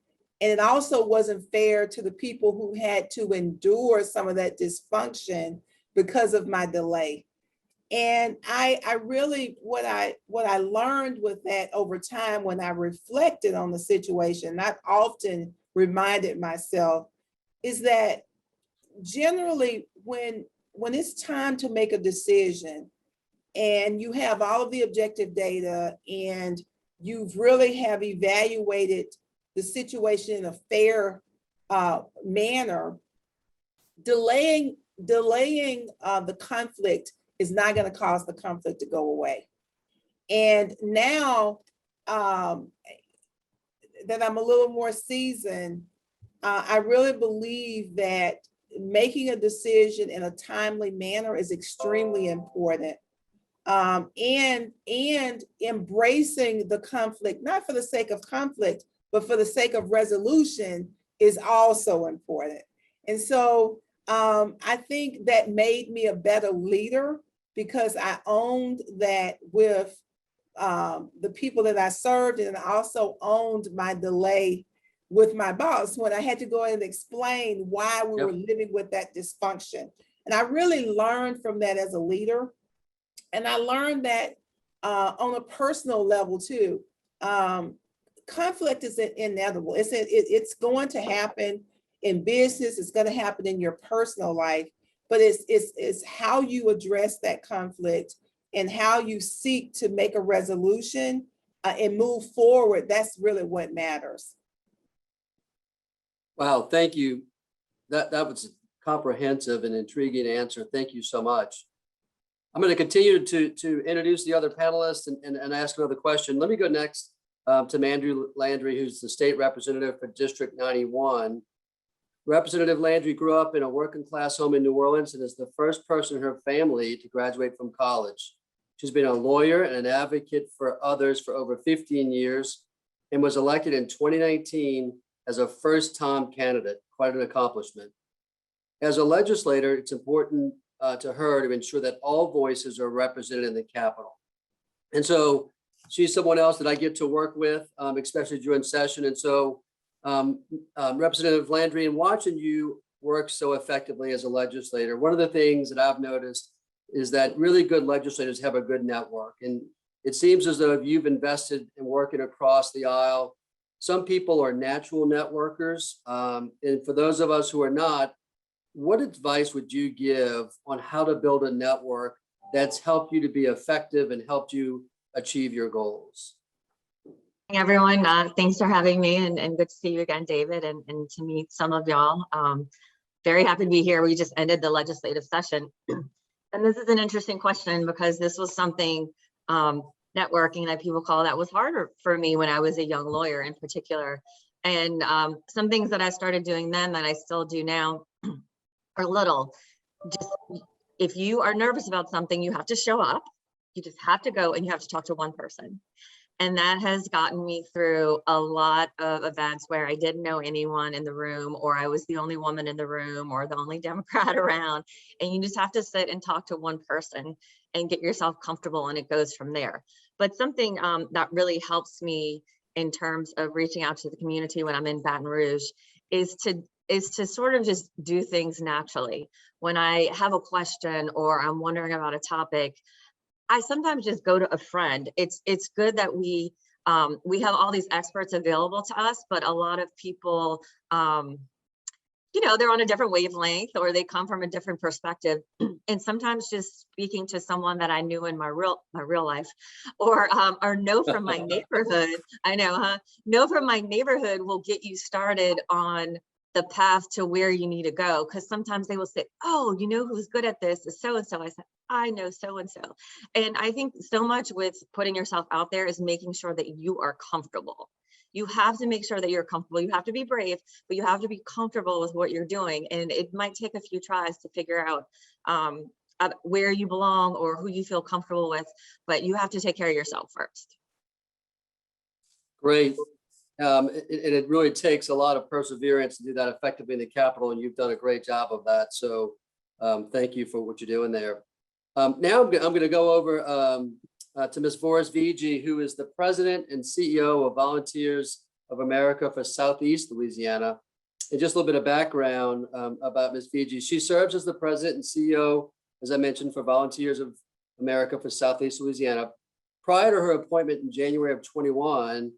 And it also wasn't fair to the people who had to endure some of that dysfunction because of my delay. And I really, what I learned with that over time when I reflected on the situation, I've often reminded myself, is that generally when it's time to make a decision and you have all of the objective data and you've really have evaluated the situation in a fair manner, delaying the conflict is not going to cause the conflict to go away. And now that I'm a little more seasoned, I really believe that making a decision in a timely manner is extremely important. And embracing the conflict, not for the sake of conflict, but for the sake of resolution, is also important. And so I think that made me a better leader because I owned that with the people that I served, and I also owned my delay with my boss when I had to go in and explain why we were living with that dysfunction. And I really learned from that as a leader. And I learned that on a personal level too. Conflict is inevitable. It's going to happen in business. It's going to happen in your personal life, but it's how you address that conflict and how you seek to make a resolution and move forward. That's really what matters. Wow, thank you. That was a comprehensive and intriguing answer. Thank you so much. I'm going to continue to introduce the other panelists and ask another question. Let me go next to Mandry Landry, who's the state representative for District 91. Representative Landry grew up in a working class home in New Orleans and is the first person in her family to graduate from college. She's been a lawyer and an advocate for others for over 15 years and was elected in 2019 as a first-time candidate, quite an accomplishment. As a legislator, it's important to her to ensure that all voices are represented in the Capitol. And so she's someone else that I get to work with, especially during session. And so Representative Landry, in watching you work so effectively as a legislator, one of the things that I've noticed is that really good legislators have a good network. And it seems as though you've invested in working across the aisle. Some people are natural networkers. And for those of us who are not, what advice would you give on how to build a network that's helped you to be effective and helped you achieve your goals? Hey everyone, thanks for having me and good to see you again, David, and to meet some of y'all. Very happy to be here. We just ended the legislative session. And this is an interesting question because this was something, networking that people call that was harder for me when I was a young lawyer in particular. And some things that I started doing then that I still do now are little. Just if you are nervous about something, you have to show up. You just have to go and you have to talk to one person. And that has gotten me through a lot of events where I didn't know anyone in the room, or I was the only woman in the room, or the only Democrat around. And you just have to sit and talk to one person and get yourself comfortable, and it goes from there. But something that really helps me in terms of reaching out to the community when I'm in Baton Rouge is to sort of just do things naturally. When I have a question or I'm wondering about a topic, I sometimes just go to a friend. It's good that we have all these experts available to us, but a lot of people, you know, they're on a different wavelength or they come from a different perspective. And sometimes just speaking to someone that I knew in my real life, or know from my neighborhood, know from my neighborhood will get you started on the path to where you need to go. Because sometimes they will say, oh, you know who's good at this is so-and-so. I said, I know so-and-so. And I think so much with putting yourself out there is making sure that you are comfortable. You have to make sure that you're comfortable. You have to be brave, but you have to be comfortable with what you're doing. And it might take a few tries to figure out where you belong or who you feel comfortable with, but you have to take care of yourself first. Great. It really takes a lot of perseverance to do that effectively in the Capitol, and you've done a great job of that. So thank you for what you're doing there. Now I'm going to go over to Ms. Voris Vigi, who is the president and CEO of Volunteers of America for Southeast Louisiana. And just a little bit of background about Ms. Vigi. She serves as the president and CEO, as I mentioned, for Volunteers of America for Southeast Louisiana. Prior to her appointment in January of 21,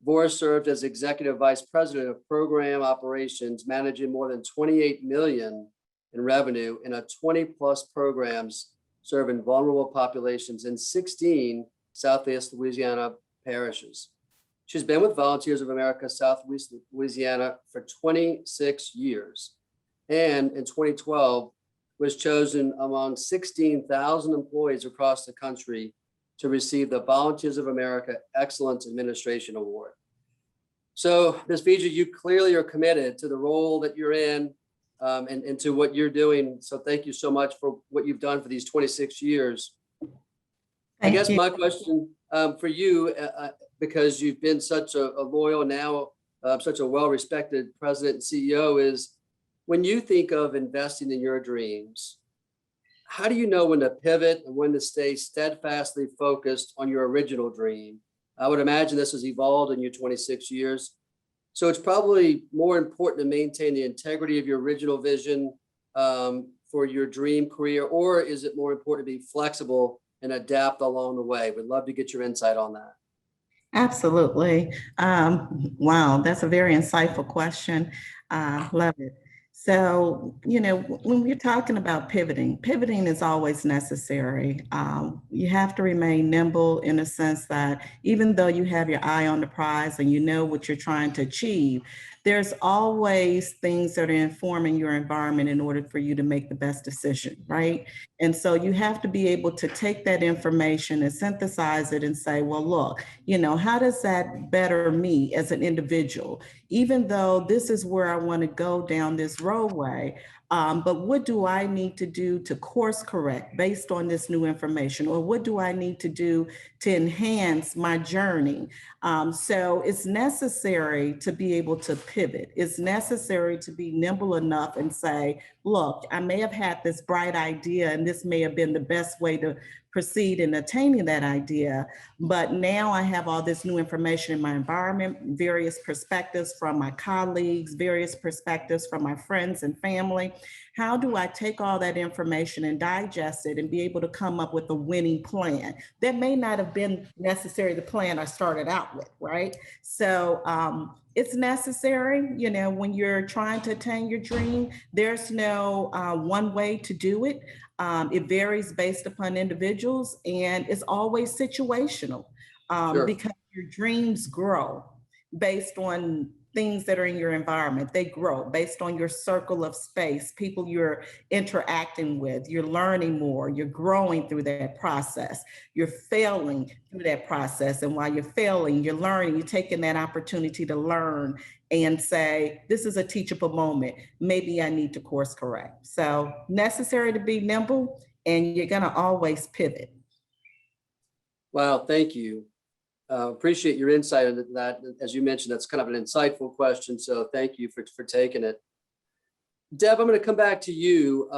Voris served as executive vice president of program operations, managing more than 28 million in revenue in a 20+ programs serving vulnerable populations in 16 Southeast Louisiana parishes. She's been with Volunteers of America Southeast Louisiana for 26 years, and in 2012 was chosen among 16,000 employees across the country to receive the Volunteers of America Excellence Administration Award. So, Ms. Vigi, you clearly are committed to the role that you're in and to what you're doing. So thank you so much for what you've done for these 26 years. I guess my question for you, because you've been such a loyal now such a well-respected president and CEO, is when you think of investing in your dreams, how do you know when to pivot and when to stay steadfastly focused on your original dream? I would imagine this has evolved in your 26 years. So it's probably more important to maintain the integrity of your original vision for your dream career, or is it more important to be flexible and adapt along the way? We'd love to get your insight on that. Absolutely. Wow, that's a very insightful question. Love it. So, when we're talking about pivoting is always necessary. You have to remain nimble in a sense that even though you have your eye on the prize and you know what you're trying to achieve, there's always things that are informing your environment in order for you to make the best decision, right? And so you have to be able to take that information and synthesize it and say, well, look, how does that better me as an individual? Even though this is where I want to go down this roadway, but what do I need to do to course correct based on this new information? Or what do I need to do to enhance my journey? So it's necessary to be able to pivot. It's necessary to be nimble enough and say, look, I may have had this bright idea and this may have been the best way to proceed in attaining that idea, but now I have all this new information in my environment, various perspectives from my colleagues, various perspectives from my friends and family. How do I take all that information and digest it and be able to come up with a winning plan? That may not have been necessarily the plan I started out with, right? So it's necessary, when you're trying to attain your dream, there's no one way to do it. It varies based upon individuals and it's always situational because your dreams grow based on things that are in your environment. They grow based on your circle of space, people you're interacting with, you're learning more, you're growing through that process, you're failing through that process. And while you're failing, you're learning, you're taking that opportunity to learn and say, this is a teachable moment. Maybe I need to course correct. So necessary to be nimble and you're gonna always pivot. Wow, thank you. Appreciate your insight into that. As you mentioned, that's kind of an insightful question. So thank you for taking it. Deb, I'm going to come back to you.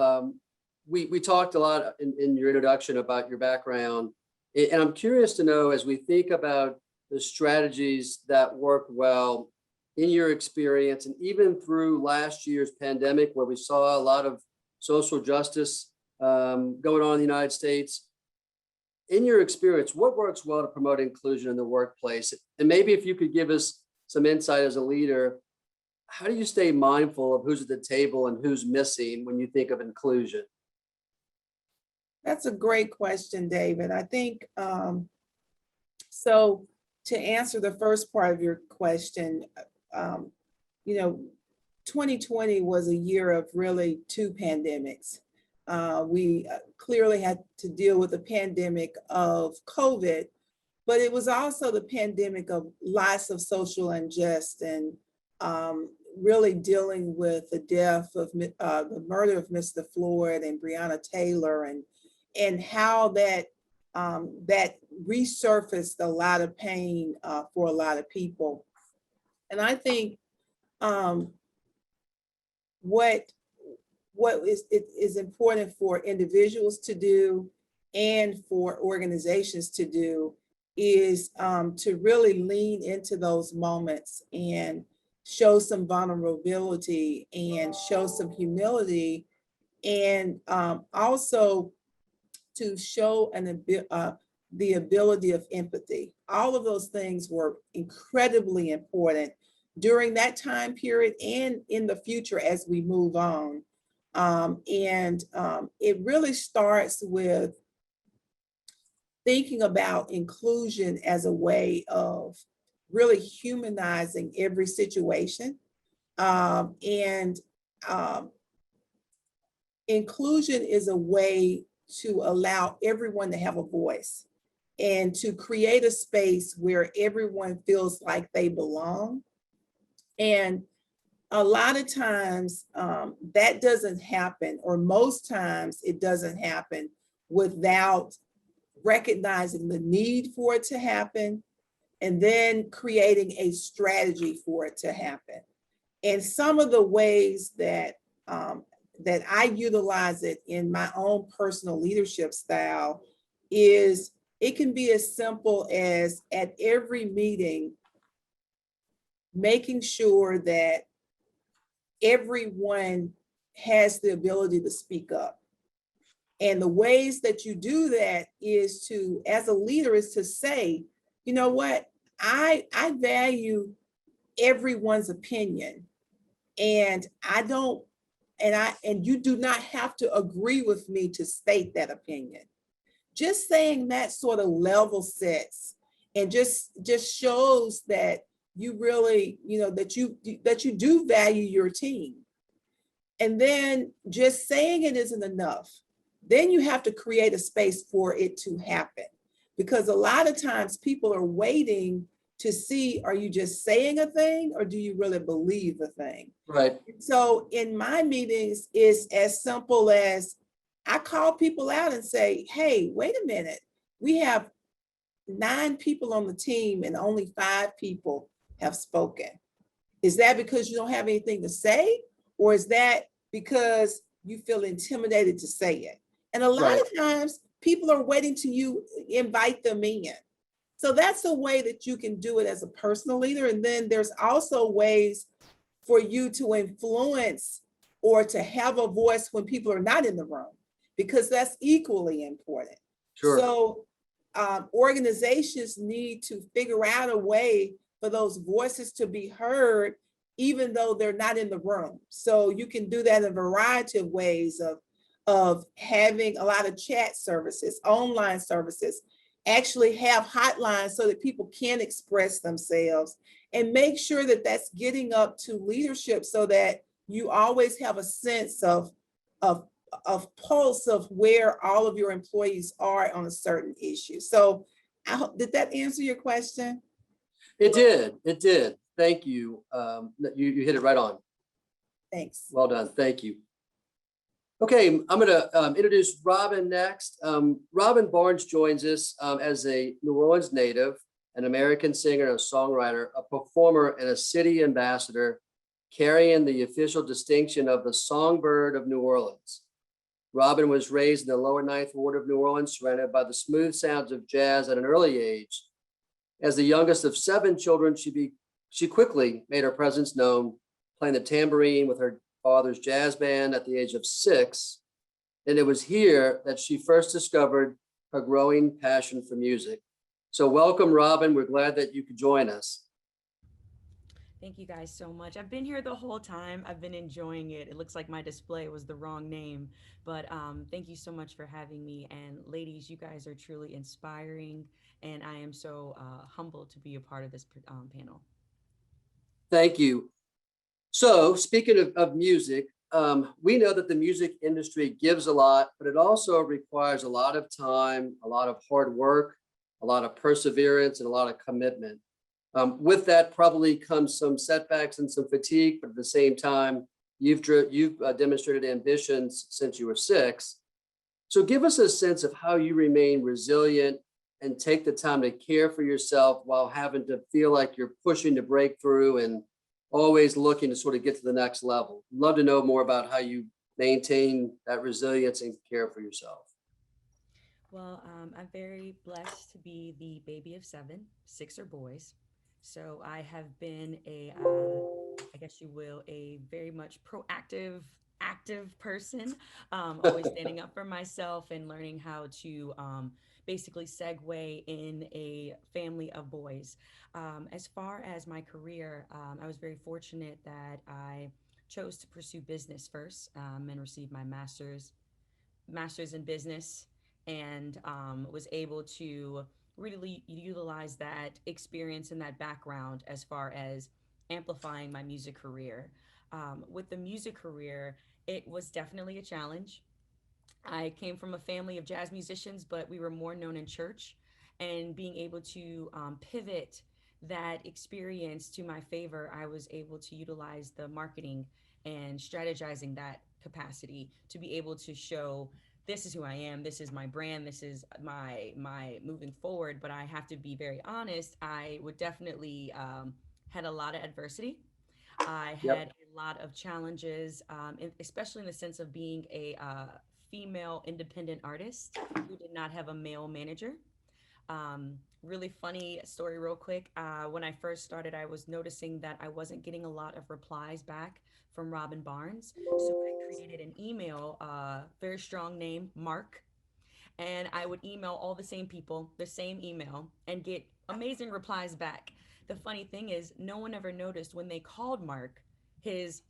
We talked a lot in your introduction about your background. And I'm curious to know, as we think about the strategies that work well in your experience, and even through last year's pandemic, where we saw a lot of social justice going on in the United States, in your experience, what works well to promote inclusion in the workplace? And maybe if you could give us some insight as a leader, how do you stay mindful of who's at the table and who's missing when you think of inclusion? That's a great question, David. I think, so to answer the first part of your question, 2020 was a year of really two pandemics. We clearly had to deal with the pandemic of COVID, but it was also the pandemic of lots of social unrest and really dealing with the death of the murder of Mr. Floyd and Breonna Taylor, and how that that resurfaced a lot of pain for a lot of people. And I think what is important for individuals to do and for organizations to do is to really lean into those moments and show some vulnerability and show some humility, and also to show the ability of empathy. All of those things were incredibly important during that time period and in the future as we move on. It really starts with thinking about inclusion as a way of really humanizing every situation. Inclusion is a way to allow everyone to have a voice and to create a space where everyone feels like they belong. And a lot of times that doesn't happen, or most times it doesn't happen without recognizing the need for it to happen and then creating a strategy for it to happen. And some of the ways that that I utilize it in my own personal leadership style is it can be as simple as at every meeting, making sure that everyone has the ability to speak up. And the ways that you do that is to, as a leader, is to say, you know what, I value everyone's opinion. And you do not have to agree with me to state that opinion. Just saying that sort of level sets and just shows that you really, that you do value your team. And then just saying it isn't enough. Then you have to create a space for it to happen. Because a lot of times people are waiting to see, are you just saying a thing or do you really believe the thing? Right. So in my meetings, it's as simple as I call people out and say, hey, wait a minute. We have 9 people on the team and only 5 people have spoken. Is that because you don't have anything to say? Or is that because you feel intimidated to say it? And a lot of times people are waiting till you invite them in. So that's a way that you can do it as a personal leader. And then there's also ways for you to influence or to have a voice when people are not in the room, because that's equally important. Sure. So organizations need to figure out a way for those voices to be heard, even though they're not in the room. So you can do that in a variety of ways of having a lot of chat services, online services, actually have hotlines so that people can express themselves, and make sure that that's getting up to leadership so that you always have a sense of pulse of where all of your employees are on a certain issue. So did that answer your question? It did. It did. Thank you. You hit it right on. Thanks. Well done. Thank you. Okay, I'm going to introduce Robin next. Robin Barnes joins us as a New Orleans native, an American singer and a songwriter, a performer, and a city ambassador, carrying the official distinction of the Songbird of New Orleans. Robin was raised in the lower Ninth Ward of New Orleans, surrounded by the smooth sounds of jazz at an early age. As the youngest of 7 children, she quickly made her presence known, playing the tambourine with her father's jazz band at the age of 6. And it was here that she first discovered her growing passion for music. So welcome, Robin. We're glad that you could join us. Thank you guys so much. I've been here the whole time. I've been enjoying it. It looks like my display was the wrong name, but thank you so much for having me. And ladies, you guys are truly inspiring, and I am so humbled to be a part of this panel. Thank you. So speaking of music, we know that the music industry gives a lot, but it also requires a lot of time, a lot of hard work, a lot of perseverance, and a lot of commitment. With that probably comes some setbacks and some fatigue, but at the same time, you've demonstrated ambitions since you were 6. So give us a sense of how you remain resilient and take the time to care for yourself while having to feel like you're pushing to break through and always looking to sort of get to the next level. Love to know more about how you maintain that resilience and care for yourself. Well, I'm very blessed to be the baby of 7. 6 are boys. So I have been I guess you will, a very much proactive, active person, always standing up for myself and learning how to basically segue in a family of boys. As far as my career, I was very fortunate that I chose to pursue business first and received my master's in business, and was able to really utilize that experience and that background as far as amplifying my music career. With the music career, it was definitely a challenge. I came from a family of jazz musicians, but we were more known in church, and being able to pivot that experience to my favor, I was able to utilize the marketing and strategizing that capacity to be able to show this is who I am, this is my brand, this is my moving forward. But I have to be very honest, I would definitely had a lot of adversity. I Yep. had a lot of challenges, especially in the sense of being a female independent artist who did not have a male manager. Really funny story real quick. When I first started, I was noticing that I wasn't getting a lot of replies back from Robin Barnes. So I created an email, very strong name, Mark, and I would email all the same people, the same email, and get amazing replies back. The funny thing is, no one ever noticed when they called Mark, his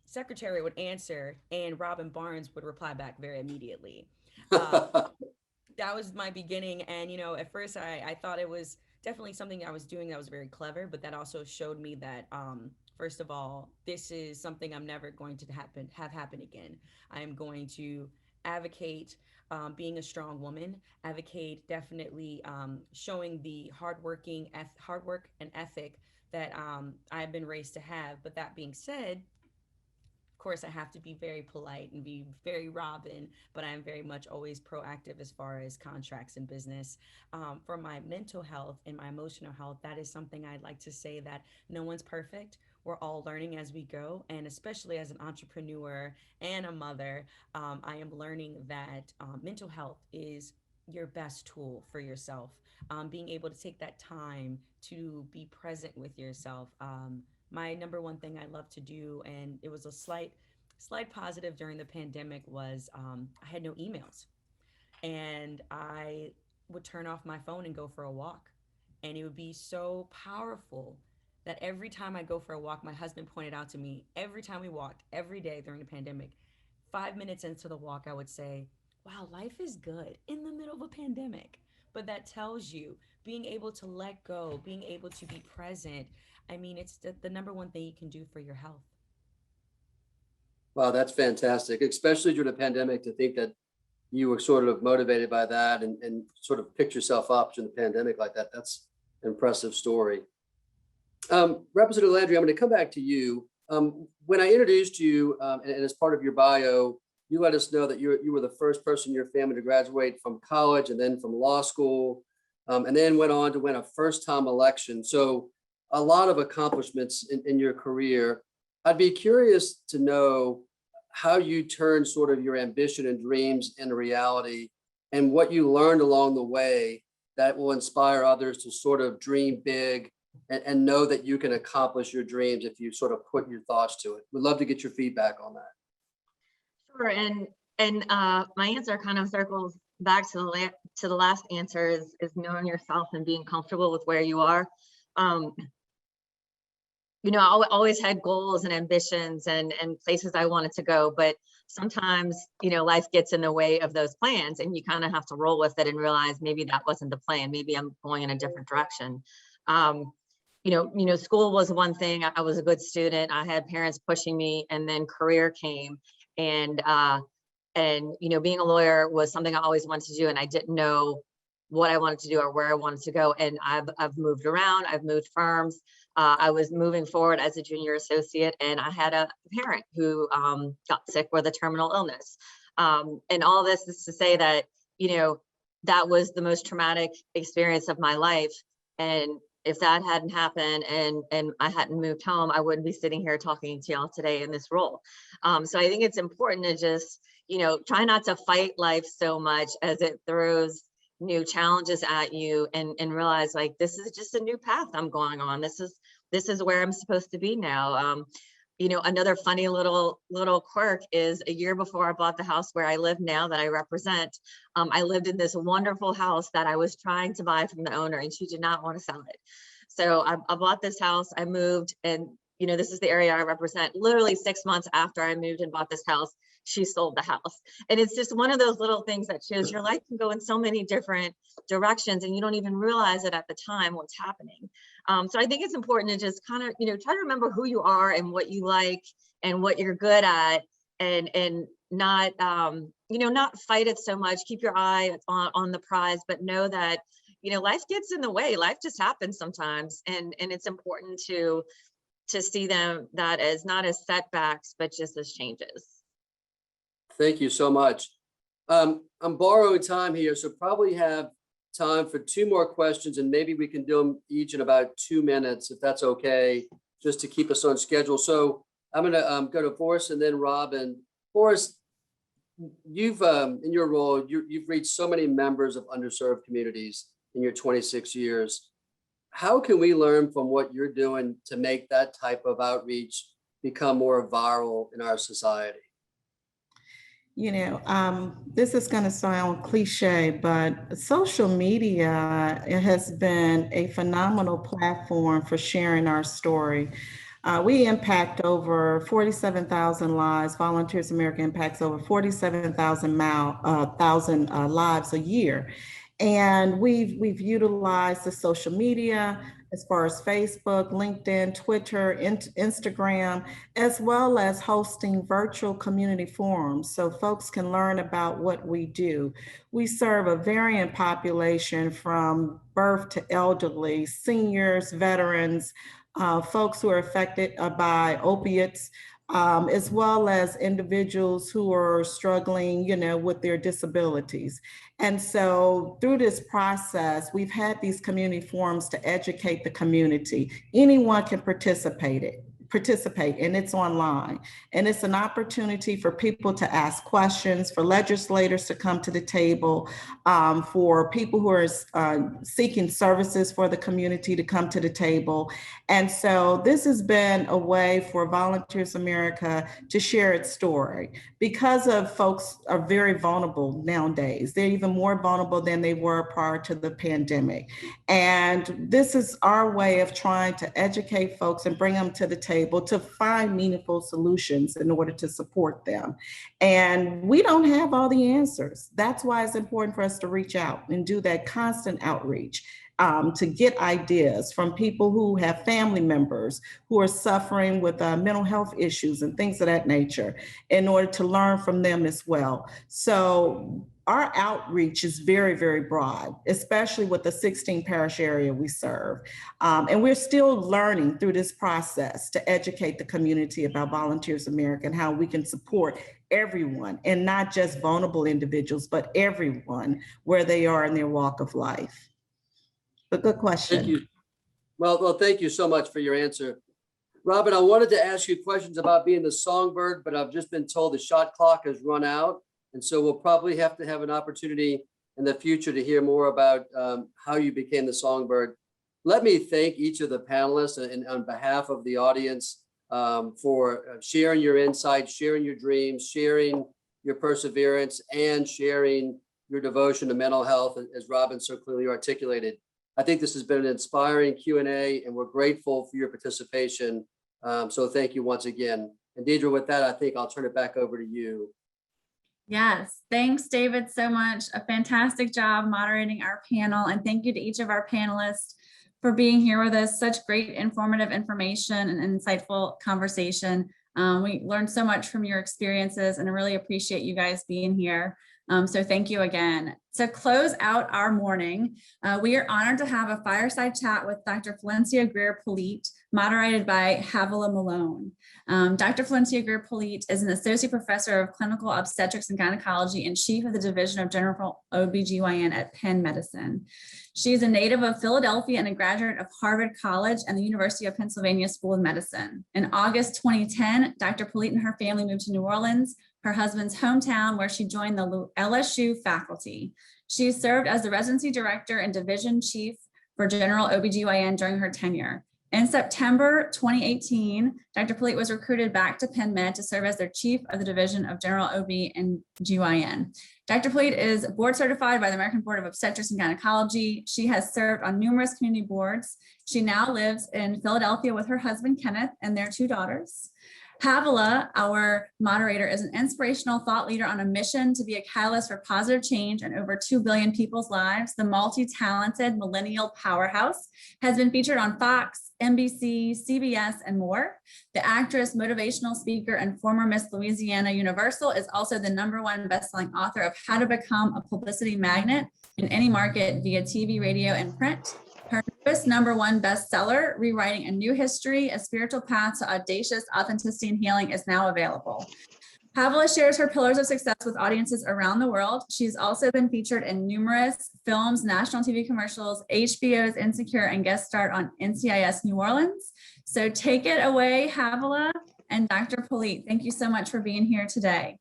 secretary would answer and Robin Barnes would reply back very immediately. That was my beginning. And, you know, at first I thought it was definitely something I was doing that was very clever, but that also showed me that, first of all, this is something I'm never going to have happen again. I am going to advocate being a strong woman, advocate definitely showing the hard work and ethic that I've been raised to have. But that being said, of course, I have to be very polite and be very Robin, but I'm very much always proactive as far as contracts and business. For my mental health and my emotional health, that is something I'd like to say that no one's perfect. We're all learning as we go. And especially as an entrepreneur and a mother, I am learning that mental health is your best tool for yourself. Being able to take that time to be present with yourself. My number one thing I love to do, and it was a slight positive during the pandemic, was I had no emails, and I would turn off my phone and go for a walk, and it would be so powerful that every time I go for a walk, my husband pointed out to me, every time we walked every day during the pandemic, 5 minutes into the walk, I would say, wow, life is good in the middle of a pandemic. But that tells you being able to let go, being able to be present. I mean, it's the number one thing you can do for your health. Wow, that's fantastic, especially during the pandemic, to think that you were sort of motivated by that and sort of picked yourself up during the pandemic like that. That's an impressive story. Representative Landry, I'm going to come back to you. When I introduced you, and as part of your bio, you let us know that you were the first person in your family to graduate from college and then from law school, and then went on to win a first-time election. So a lot of accomplishments in your career. I'd be curious to know how you turned sort of your ambition and dreams into reality, and what you learned along the way that will inspire others to sort of dream big and know that you can accomplish your dreams if you sort of put your thoughts to it. We'd love to get your feedback on that. Sure, and my answer kind of circles back to the last answer, is knowing yourself and being comfortable with where you are. You know, I always had goals and ambitions and places I wanted to go, but sometimes, you know, life gets in the way of those plans, and you kind of have to roll with it and realize maybe that wasn't the plan. Maybe I'm going in a different direction. You know, school was one thing. I was a good student. I had parents pushing me, and then career came, and you know, being a lawyer was something I always wanted to do, and I didn't know what I wanted to do or where I wanted to go. And I've moved around. I've moved firms. I was moving forward as a junior associate, and I had a parent who got sick with a terminal illness. And all this is to say that, you know, that was the most traumatic experience of my life. And if that hadn't happened and I hadn't moved home, I wouldn't be sitting here talking to y'all today in this role. So I think it's important to just, you know, try not to fight life so much as it throws new challenges at you, and realize, like, this is just a new path I'm going on. This is where I'm supposed to be now. You know, another funny little quirk is, a year before I bought the house where I live now that I represent, I lived in this wonderful house that I was trying to buy from the owner, and she did not want to sell it. So I bought this house, I moved, and, you know, this is the area I represent. Literally 6 months after I moved and bought this house, she sold the house. And it's just one of those little things that shows your life can go in so many different directions, and you don't even realize it at the time what's happening. So I think it's important to just kind of, you know, try to remember who you are and what you like and what you're good at, and not, you know, not fight it so much. Keep your eye on the prize, but know that, you know, life gets in the way. Life just happens sometimes. And it's important to see them that as not as setbacks, but just as changes. Thank you so much. I'm borrowing time here, so probably have time for 2 more questions, and maybe we can do them each in about 2 minutes, if that's okay, just to keep us on schedule. So I'm gonna go to Forrest and then Robin. Forrest, you've in your role, you've reached so many members of underserved communities in your 26 years. How can we learn from what you're doing to make that type of outreach become more viral in our society? You know, this is going to sound cliche, but social media, it has been a phenomenal platform for sharing our story. We impact over 47,000 lives. Volunteers America impacts over 47,000 lives a year. And we've utilized the social media as far as Facebook, LinkedIn, Twitter, Instagram, as well as hosting virtual community forums so folks can learn about what we do. We serve a varying population from birth to elderly, seniors, veterans, folks who are affected by opiates, as well as individuals who are struggling, you know, with their disabilities. And so through this process, we've had these community forums to educate the community. Anyone can participate, and it's online. And it's an opportunity for people to ask questions, for legislators to come to the table, for people who are seeking services for the community to come to the table. And so this has been a way for Volunteers America to share its story, because of folks are very vulnerable nowadays. They're even more vulnerable than they were prior to the pandemic. And this is our way of trying to educate folks and bring them to the table to find meaningful solutions in order to support them. And we don't have all the answers. That's why it's important for us to reach out and do that constant outreach. To get ideas from people who have family members who are suffering with mental health issues and things of that nature, in order to learn from them as well. So our outreach is very, very broad, especially with the 16 parish area we serve. And we're still learning through this process to educate the community about Volunteers America and how we can support everyone, and not just vulnerable individuals, but everyone where they are in their walk of life. A good question. Thank you. Well, thank you so much for your answer. Robin, I wanted to ask you questions about being the songbird, but I've just been told the shot clock has run out. And so we'll probably have to have an opportunity in the future to hear more about how you became the songbird. Let me thank each of the panelists and on behalf of the audience for sharing your insights, sharing your dreams, sharing your perseverance, and sharing your devotion to mental health, as Robin so clearly articulated. I think this has been an inspiring Q&A, and we're grateful for your participation. So thank you once again. And Deidre, with that, I think I'll turn it back over to you. Yes, thanks, David, so much. A fantastic job moderating our panel. And thank you to each of our panelists for being here with us. Such great informative information and insightful conversation. We learned so much from your experiences, and I really appreciate you guys being here. So thank you again. To close out our morning, we are honored to have a fireside chat with Dr. Valencia Greer-Polite, moderated by Havilah Malone. Dr. Valencia Greer-Polite is an associate professor of clinical obstetrics and gynecology and chief of the division of general OBGYN at Penn Medicine. She is a native of Philadelphia and a graduate of Harvard College and the University of Pennsylvania School of Medicine. In August 2010, Dr. Polite and her family moved to New Orleans, her husband's hometown, where she joined the LSU faculty. She served as the residency director and division chief for general OBGYN during her tenure. In September 2018, Dr. Polite was recruited back to Penn Med to serve as their chief of the division of general OB and GYN. Dr. Polite is board certified by the American Board of Obstetrics and Gynecology. She has served on numerous community boards. She now lives in Philadelphia with her husband, Kenneth, and their 2 daughters. Havilah, our moderator, is an inspirational thought leader on a mission to be a catalyst for positive change in over 2 billion people's lives. The multi-talented millennial powerhouse has been featured on Fox, NBC, CBS, and more. The actress, motivational speaker, and former Miss Louisiana Universal is also the #1 best-selling author of How to Become a Publicity Magnet in Any Market via TV, radio, and print. Her newest #1 bestseller, Rewriting a New History, A Spiritual Path to Audacious Authenticity and Healing, is now available. Havilah shares her pillars of success with audiences around the world. She's also been featured in numerous films, national TV commercials, HBO's Insecure, and guest starred on NCIS New Orleans. So take it away, Havilah and Dr. Polite. Thank you so much for being here today.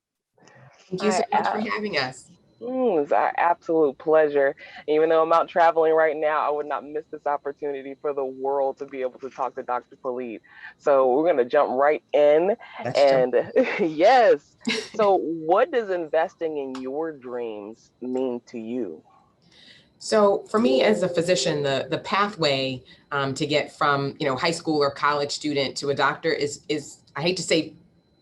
Thank you so I, much for having us. It's our absolute pleasure. Even though I'm out traveling right now, I would not miss this opportunity for the world to be able to talk to Dr. Polite. So we're going to jump right in. Let's jump. Yes. So what does investing in your dreams mean to you? So for me as a physician, the pathway to get from high school or college student to a doctor is I hate to say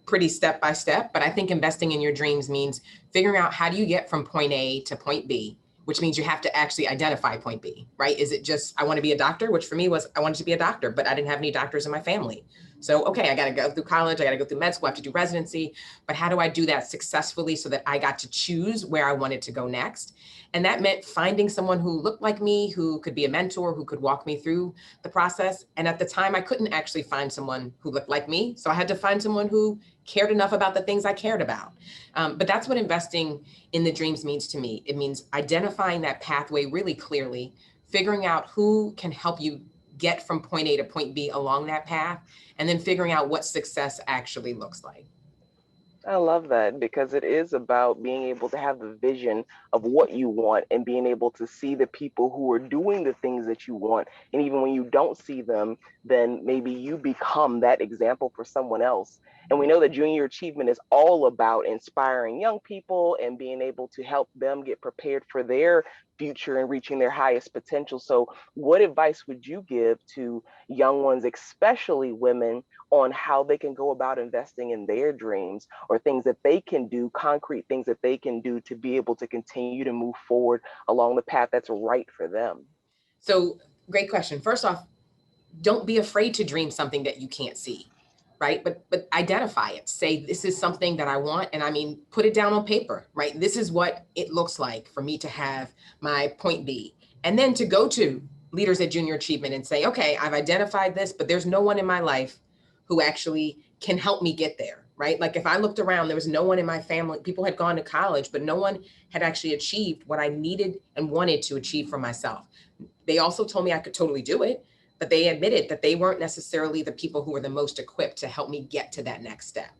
pretty step by step, but I think investing in your dreams means figuring out how do you get from point A to point B, which means you have to actually identify point B, right? Is it just, I want to be a doctor, which for me was, I wanted to be a doctor, but I didn't have any doctors in my family. So, okay, I got to go through college, I got to go through med school, I have to do residency, but how do I do that successfully so that I got to choose where I wanted to go next? And that meant finding someone who looked like me, who could be a mentor, who could walk me through the process. And at the time, I couldn't actually find someone who looked like me. So I had to find someone who cared enough about the things I cared about. But that's what investing in the dreams means to me. It means identifying that pathway really clearly, figuring out who can help you get from point A to point B along that path, and then figuring out what success actually looks like. I love that because it is about being able to have the vision of what you want and being able to see the people who are doing the things that you want. And even when you don't see them, then maybe you become that example for someone else. And we know that junior achievement is all about inspiring young people and being able to help them get prepared for their future and reaching their highest potential. So what advice would you give to young ones, especially women, on how they can go about investing in their dreams or things that they can do, concrete things that they can do to be able to continue to move forward along the path that's right for them? So great question. First off, don't be afraid to dream something that you can't see, right? But identify it. Say, this is something that I want. And I mean, put it down on paper, right? This is what it looks like for me to have my point B. And then to go to leaders at Junior Achievement and say, okay, I've identified this, but there's no one in my life who actually can help me get there, right? Like if I looked around, there was no one in my family, people had gone to college, but no one had actually achieved what I needed and wanted to achieve for myself. They also told me I could totally do it, but they admitted that they weren't necessarily the people who were the most equipped to help me get to that next step.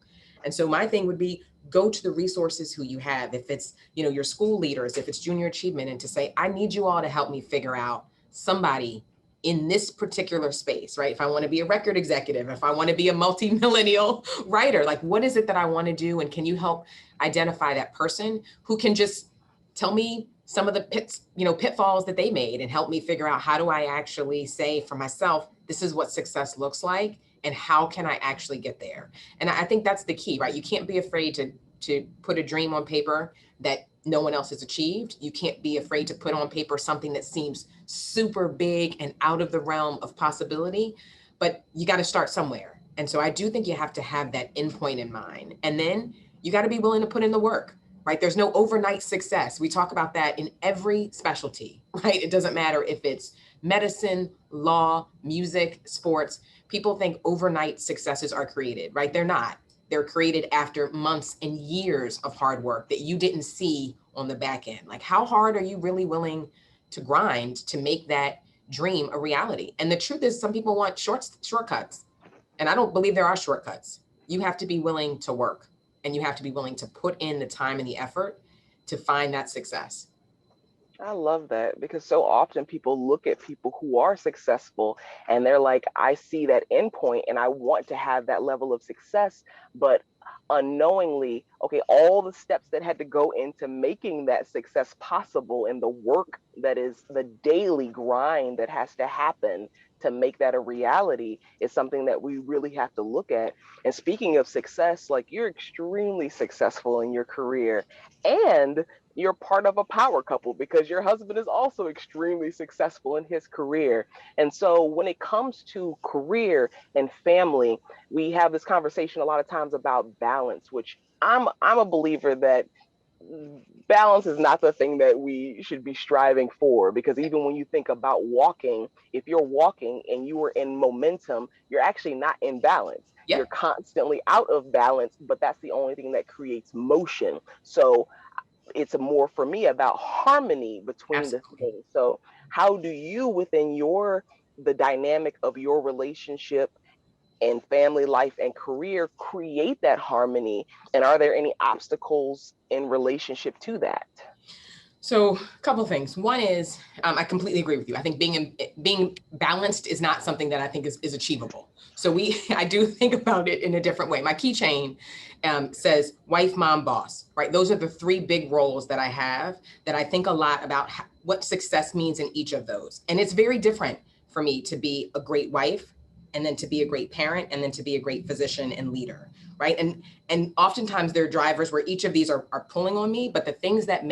And so my thing would be go to the resources who you have. If it's, your school leaders, if it's Junior Achievement, and to say, I need you all to help me figure out somebody in this particular space, right? If I want to be a record executive, if I want to be a multi-millennial writer, like what is it that I want to do? And can you help identify that person who can just tell me some of the pitfalls that they made and help me figure out how do I actually say for myself, this is what success looks like and how can I actually get there? And I think that's the key, right? You can't be afraid to put a dream on paper that no one else has achieved. You can't be afraid to put on paper something that seems super big and out of the realm of possibility, but you got to start somewhere. And so I do think you have to have that endpoint in mind. And then you got to be willing to put in the work, right? There's no overnight success. We talk about that in every specialty, right? It doesn't matter if it's medicine, law, music, sports. People think overnight successes are created, right? They're not. They're created after months and years of hard work that you didn't see on the back end. Like how hard are you really willing to grind to make that dream a reality? And the truth is some people want shortcuts. And I don't believe there are shortcuts. You have to be willing to work and you have to be willing to put in the time and the effort to find that success. I love that because so often people look at people who are successful and they're like, I see that endpoint and I want to have that level of success, but unknowingly, okay, all the steps that had to go into making that success possible and the work that is the daily grind that has to happen to make that a reality is something that we really have to look at. And speaking of success, like you're extremely successful in your career and you're part of a power couple because your husband is also extremely successful in his career. And so when it comes to career and family, we have this conversation a lot of times about balance, which I'm a believer that balance is not the thing that we should be striving for, because even when you think about walking, if you're walking and you are in momentum, you're actually not in balance. Yep. You're constantly out of balance, but that's the only thing that creates motion. So it's more for me about harmony between the things. So how do you, within the dynamic of your relationship and family life and career, create that harmony? And are there any obstacles in relationship to that? So a couple of things. One is, I completely agree with you. I think being balanced is not something that I think is achievable. So I do think about it in a different way. My keychain says wife, mom, boss, right? Those are the three big roles that I have, that I think a lot about what success means in each of those. And it's very different for me to be a great wife, and then to be a great parent, and then to be a great physician and leader, right? And oftentimes there are drivers where each of these are pulling on me, but the things that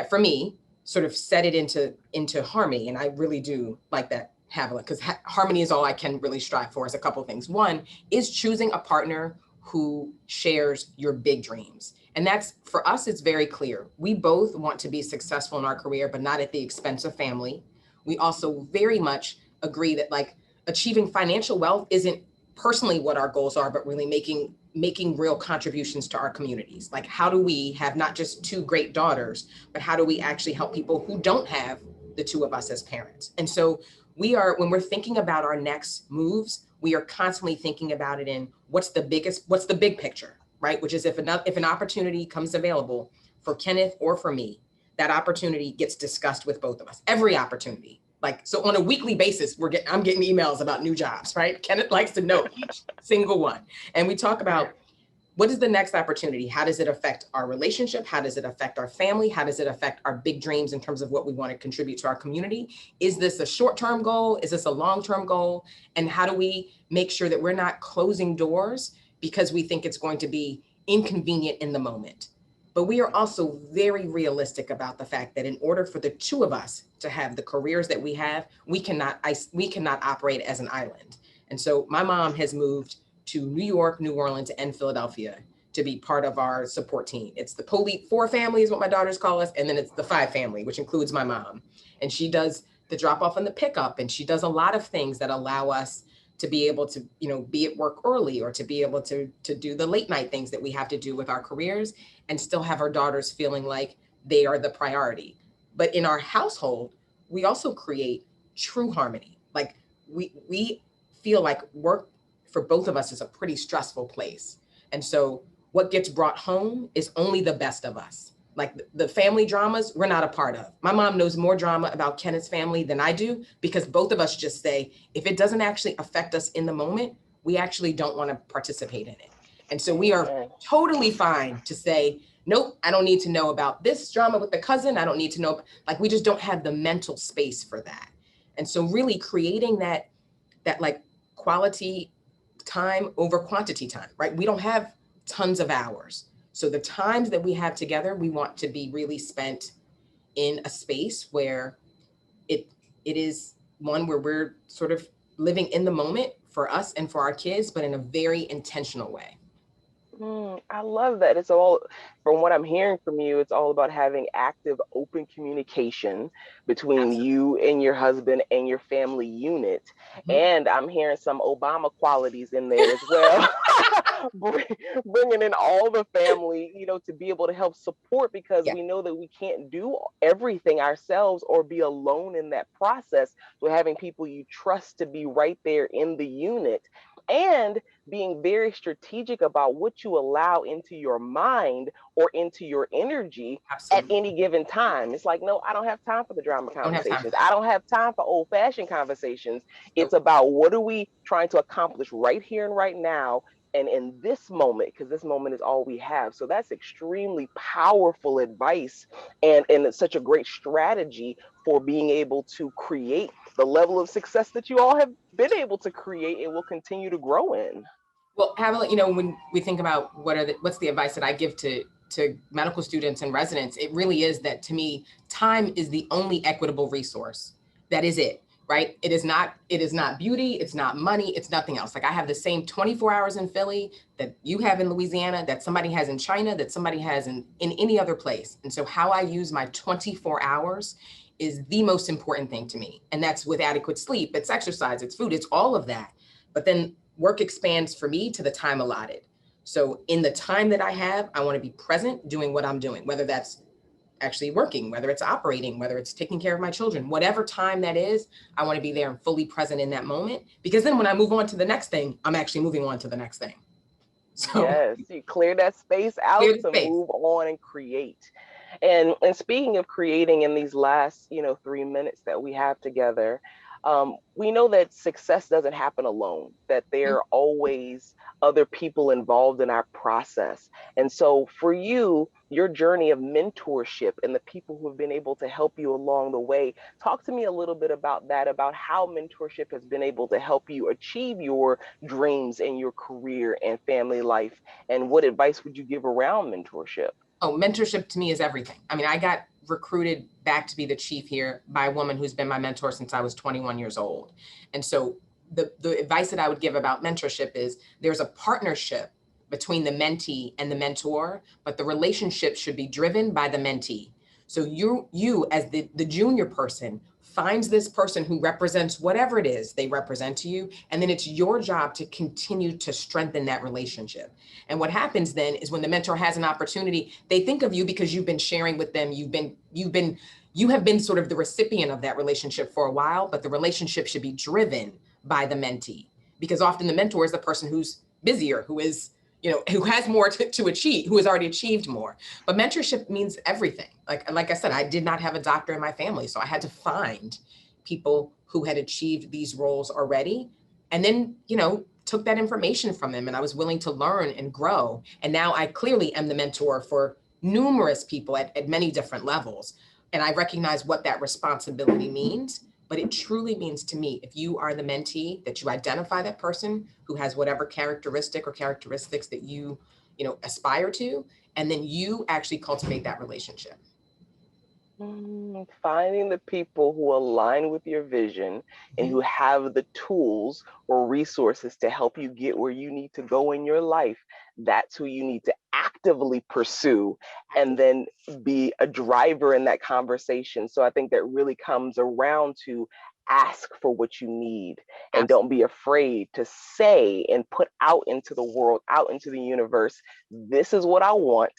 for me sort of set it into harmony. And I really do like that, Havilah, because harmony is all I can really strive for. Is a couple of things. One is choosing a partner who shares your big dreams. And that's, for us, it's very clear. We both want to be successful in our career, but not at the expense of family. We also very much agree that like achieving financial wealth isn't personally what our goals are, but really making real contributions to our communities. Like, how do we have not just two great daughters, but how do we actually help people who don't have the two of us as parents? And so when we're thinking about our next moves, we are constantly thinking about it in what's the big picture, right? Which is if an opportunity comes available for Kenneth or for me, that opportunity gets discussed with both of us, every opportunity. Like, so on a weekly basis, I'm getting emails about new jobs, right? Kenneth likes to know each single one. And we talk about what is the next opportunity? How does it affect our relationship? How does it affect our family? How does it affect our big dreams in terms of what we want to contribute to our community? Is this a short-term goal? Is this a long-term goal? And how do we make sure that we're not closing doors because we think it's going to be inconvenient in the moment? But we are also very realistic about the fact that in order for the two of us to have the careers that we have, we cannot operate as an island. And so my mom has moved to New York, New Orleans, and Philadelphia to be part of our support team. It's the Polite 4 family is what my daughters call us. And then it's the 5 family, which includes my mom. And she does the drop off and the pickup. And she does a lot of things that allow us to be able to, be at work early, or to be able to do the late night things that we have to do with our careers, and still have our daughters feeling like they are the priority. But in our household, we also create true harmony. Like we feel like work for both of us is a pretty stressful place. And so what gets brought home is only the best of us. Like the family dramas, we're not a part of. My mom knows more drama about Kenneth's family than I do, because both of us just say, if it doesn't actually affect us in the moment, we actually don't want to participate in it. And so we are totally fine to say, nope, I don't need to know about this drama with the cousin. I don't need to know, like, we just don't have the mental space for that. And so really creating that like quality time over quantity time, right? We don't have tons of hours. So the times that we have together, we want to be really spent in a space where it is one where we're sort of living in the moment for us and for our kids, but in a very intentional way. I love that. It's all, from what I'm hearing from you, it's all about having active, open communication between you and your husband and your family unit. And I'm hearing some Obama qualities in there as well. Bringing in all the family, to be able to help support, because we know that we can't do everything ourselves or be alone in that process. So having people you trust to be right there in the unit, and being very strategic about what you allow into your mind or into your energy at any given time. It's like, no, I don't have time for the drama conversations. I don't have time for old-fashioned conversations. It's about, what are we trying to accomplish right here and right now, and in this moment, because this moment is all we have. So that's extremely powerful advice, and it's such a great strategy for being able to create the level of success that you all have been able to create and will continue to grow in. Well, Havilah, when we think about what's the advice that I give to medical students and residents, it really is that, to me, time is the only equitable resource. That is it. right? It is not beauty, it's not money, it's nothing else. Like I have the same 24 hours in Philly that you have in Louisiana, that somebody has in China, that somebody has in any other place. And so how I use my 24 hours is the most important thing to me. And that's with adequate sleep, it's exercise, it's food, it's all of that. But then work expands for me to the time allotted. So in the time that I have, I want to be present doing what I'm doing, whether that's actually working, whether it's operating, whether it's taking care of my children, whatever time that is, I want to be there and fully present in that moment. Because then when I move on to the next thing, I'm actually moving on to the next thing. So Yes, you clear that space out clear the to space. move on and create. And speaking of creating in these last, 3 minutes that we have together, we know that success doesn't happen alone, that there are always other people involved in our process. And so for you, your journey of mentorship and the people who have been able to help you along the way, talk to me a little bit about that, about how mentorship has been able to help you achieve your dreams in your career and family life. And what advice would you give around mentorship? Oh, mentorship to me is everything. I mean, I got recruited back to be the chief here by a woman who's been my mentor since I was 21 years old. And so the advice that I would give about mentorship is there's a partnership between the mentee and the mentor, but the relationship should be driven by the mentee. So you as the junior person finds this person who represents whatever it is they represent to you, and then it's your job to continue to strengthen that relationship. And what happens then is when the mentor has an opportunity, they think of you because you've been sharing with them, you have been sort of the recipient of that relationship for a while, but the relationship should be driven by the mentee, because often the mentor is the person who's busier, who is, who has more to achieve, who has already achieved more. But mentorship means everything. Like I said, I did not have a doctor in my family, so I had to find people who had achieved these roles already, and then, took that information from them, and I was willing to learn and grow. And now I clearly am the mentor for numerous people at many different levels. And I recognize what that responsibility means, but it truly means to me, if you are the mentee, that you identify that person who has whatever characteristic or characteristics that you aspire to, and then you actually cultivate that relationship. Finding the people who align with your vision and who have the tools or resources to help you get where you need to go in your life. That's who you need to actively pursue and then be a driver in that conversation. So I think that really comes around to ask for what you need and don't be afraid to say and put out into the world, out into the universe, this is what I want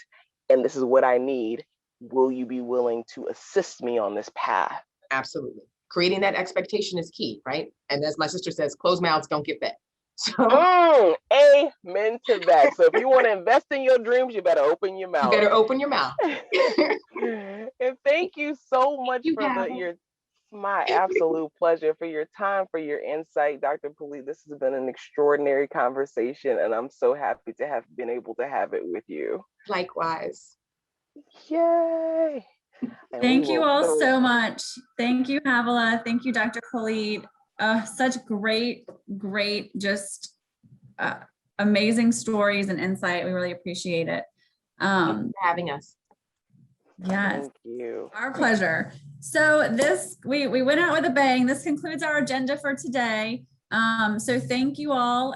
and this is what I need. Will you be willing to assist me on this path? Absolutely. Creating that expectation is key, right? And as my sister says, closed mouths don't get fed. So amen to that. So if you want to invest in your dreams, you better open your mouth. You better open your mouth. And thank you so much my absolute pleasure, for your time, for your insight, Dr. Pulit. This has been an extraordinary conversation, and I'm so happy to have been able to have it with you. Likewise. Yay. And thank you all so much. Thank you, Havilah. Thank you, Dr. Pulit. Such great, just amazing stories and insight. We really appreciate it. Thank you for having us. Yes. Thank you. Our pleasure. So we went out with a bang. This concludes our agenda for today. So thank you all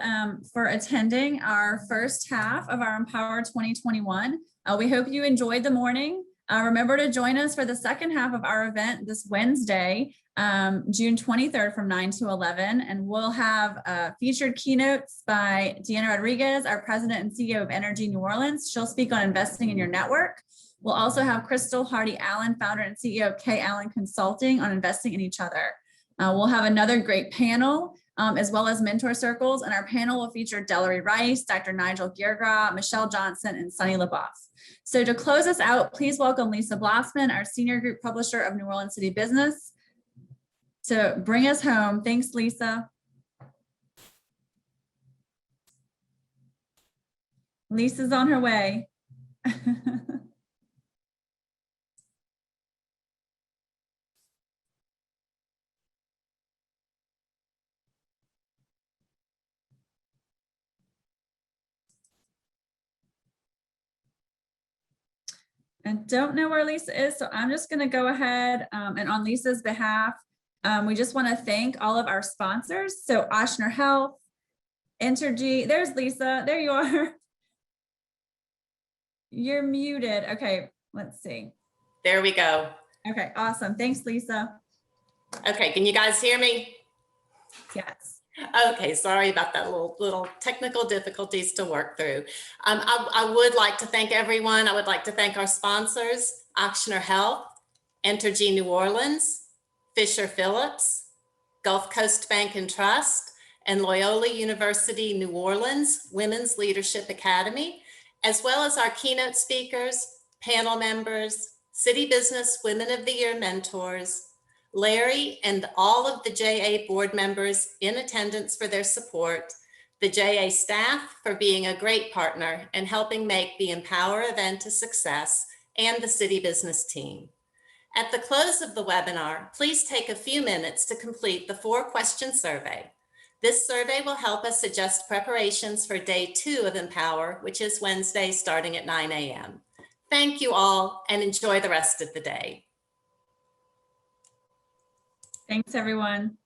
for attending our first half of our Empower 2021. We hope you enjoyed the morning. Remember to join us for the second half of our event this Wednesday, June 23rd from 9 to 11. And we'll have featured keynotes by Deanna Rodriguez, our president and CEO of Energy New Orleans. She'll speak on investing in your network. We'll also have Crystal Hardy Allen, founder and CEO of K Allen Consulting, on investing in each other. We'll have another great panel, as well as mentor circles. And our panel will feature Delary Rice, Dr. Nigel Giergra, Michelle Johnson, and Sunny LaBoff. So to close us out, please welcome Lisa Blossman, our senior group publisher of New Orleans City Business, to bring us home. Thanks, Lisa. Lisa's on her way. I don't know where Lisa is, so I'm just going to go ahead and on Lisa's behalf, We just want to thank all of our sponsors. So Ochsner Health, ENTOR, there's Lisa, there you are. You're muted. Okay, let's see. There we go. Okay, awesome. Thanks, Lisa. Okay, can you guys hear me? Yes. Okay, sorry about that little technical difficulties to work through. I would like to thank everyone. I would like to thank our sponsors, Ochsner Health, ENTOR New Orleans, Fisher Phillips, Gulf Coast Bank and Trust, and Loyola University New Orleans Women's Leadership Academy, as well as our keynote speakers, panel members, City Business Women of the Year mentors, Larry and all of the JA board members in attendance for their support, the JA staff for being a great partner and helping make the Empower event a success, and the City Business team. At the close of the webinar, please take a few minutes to complete the 4-question survey. This survey will help us adjust preparations for day 2 of Empower, which is Wednesday starting at 9 a.m. Thank you all and enjoy the rest of the day. Thanks, everyone.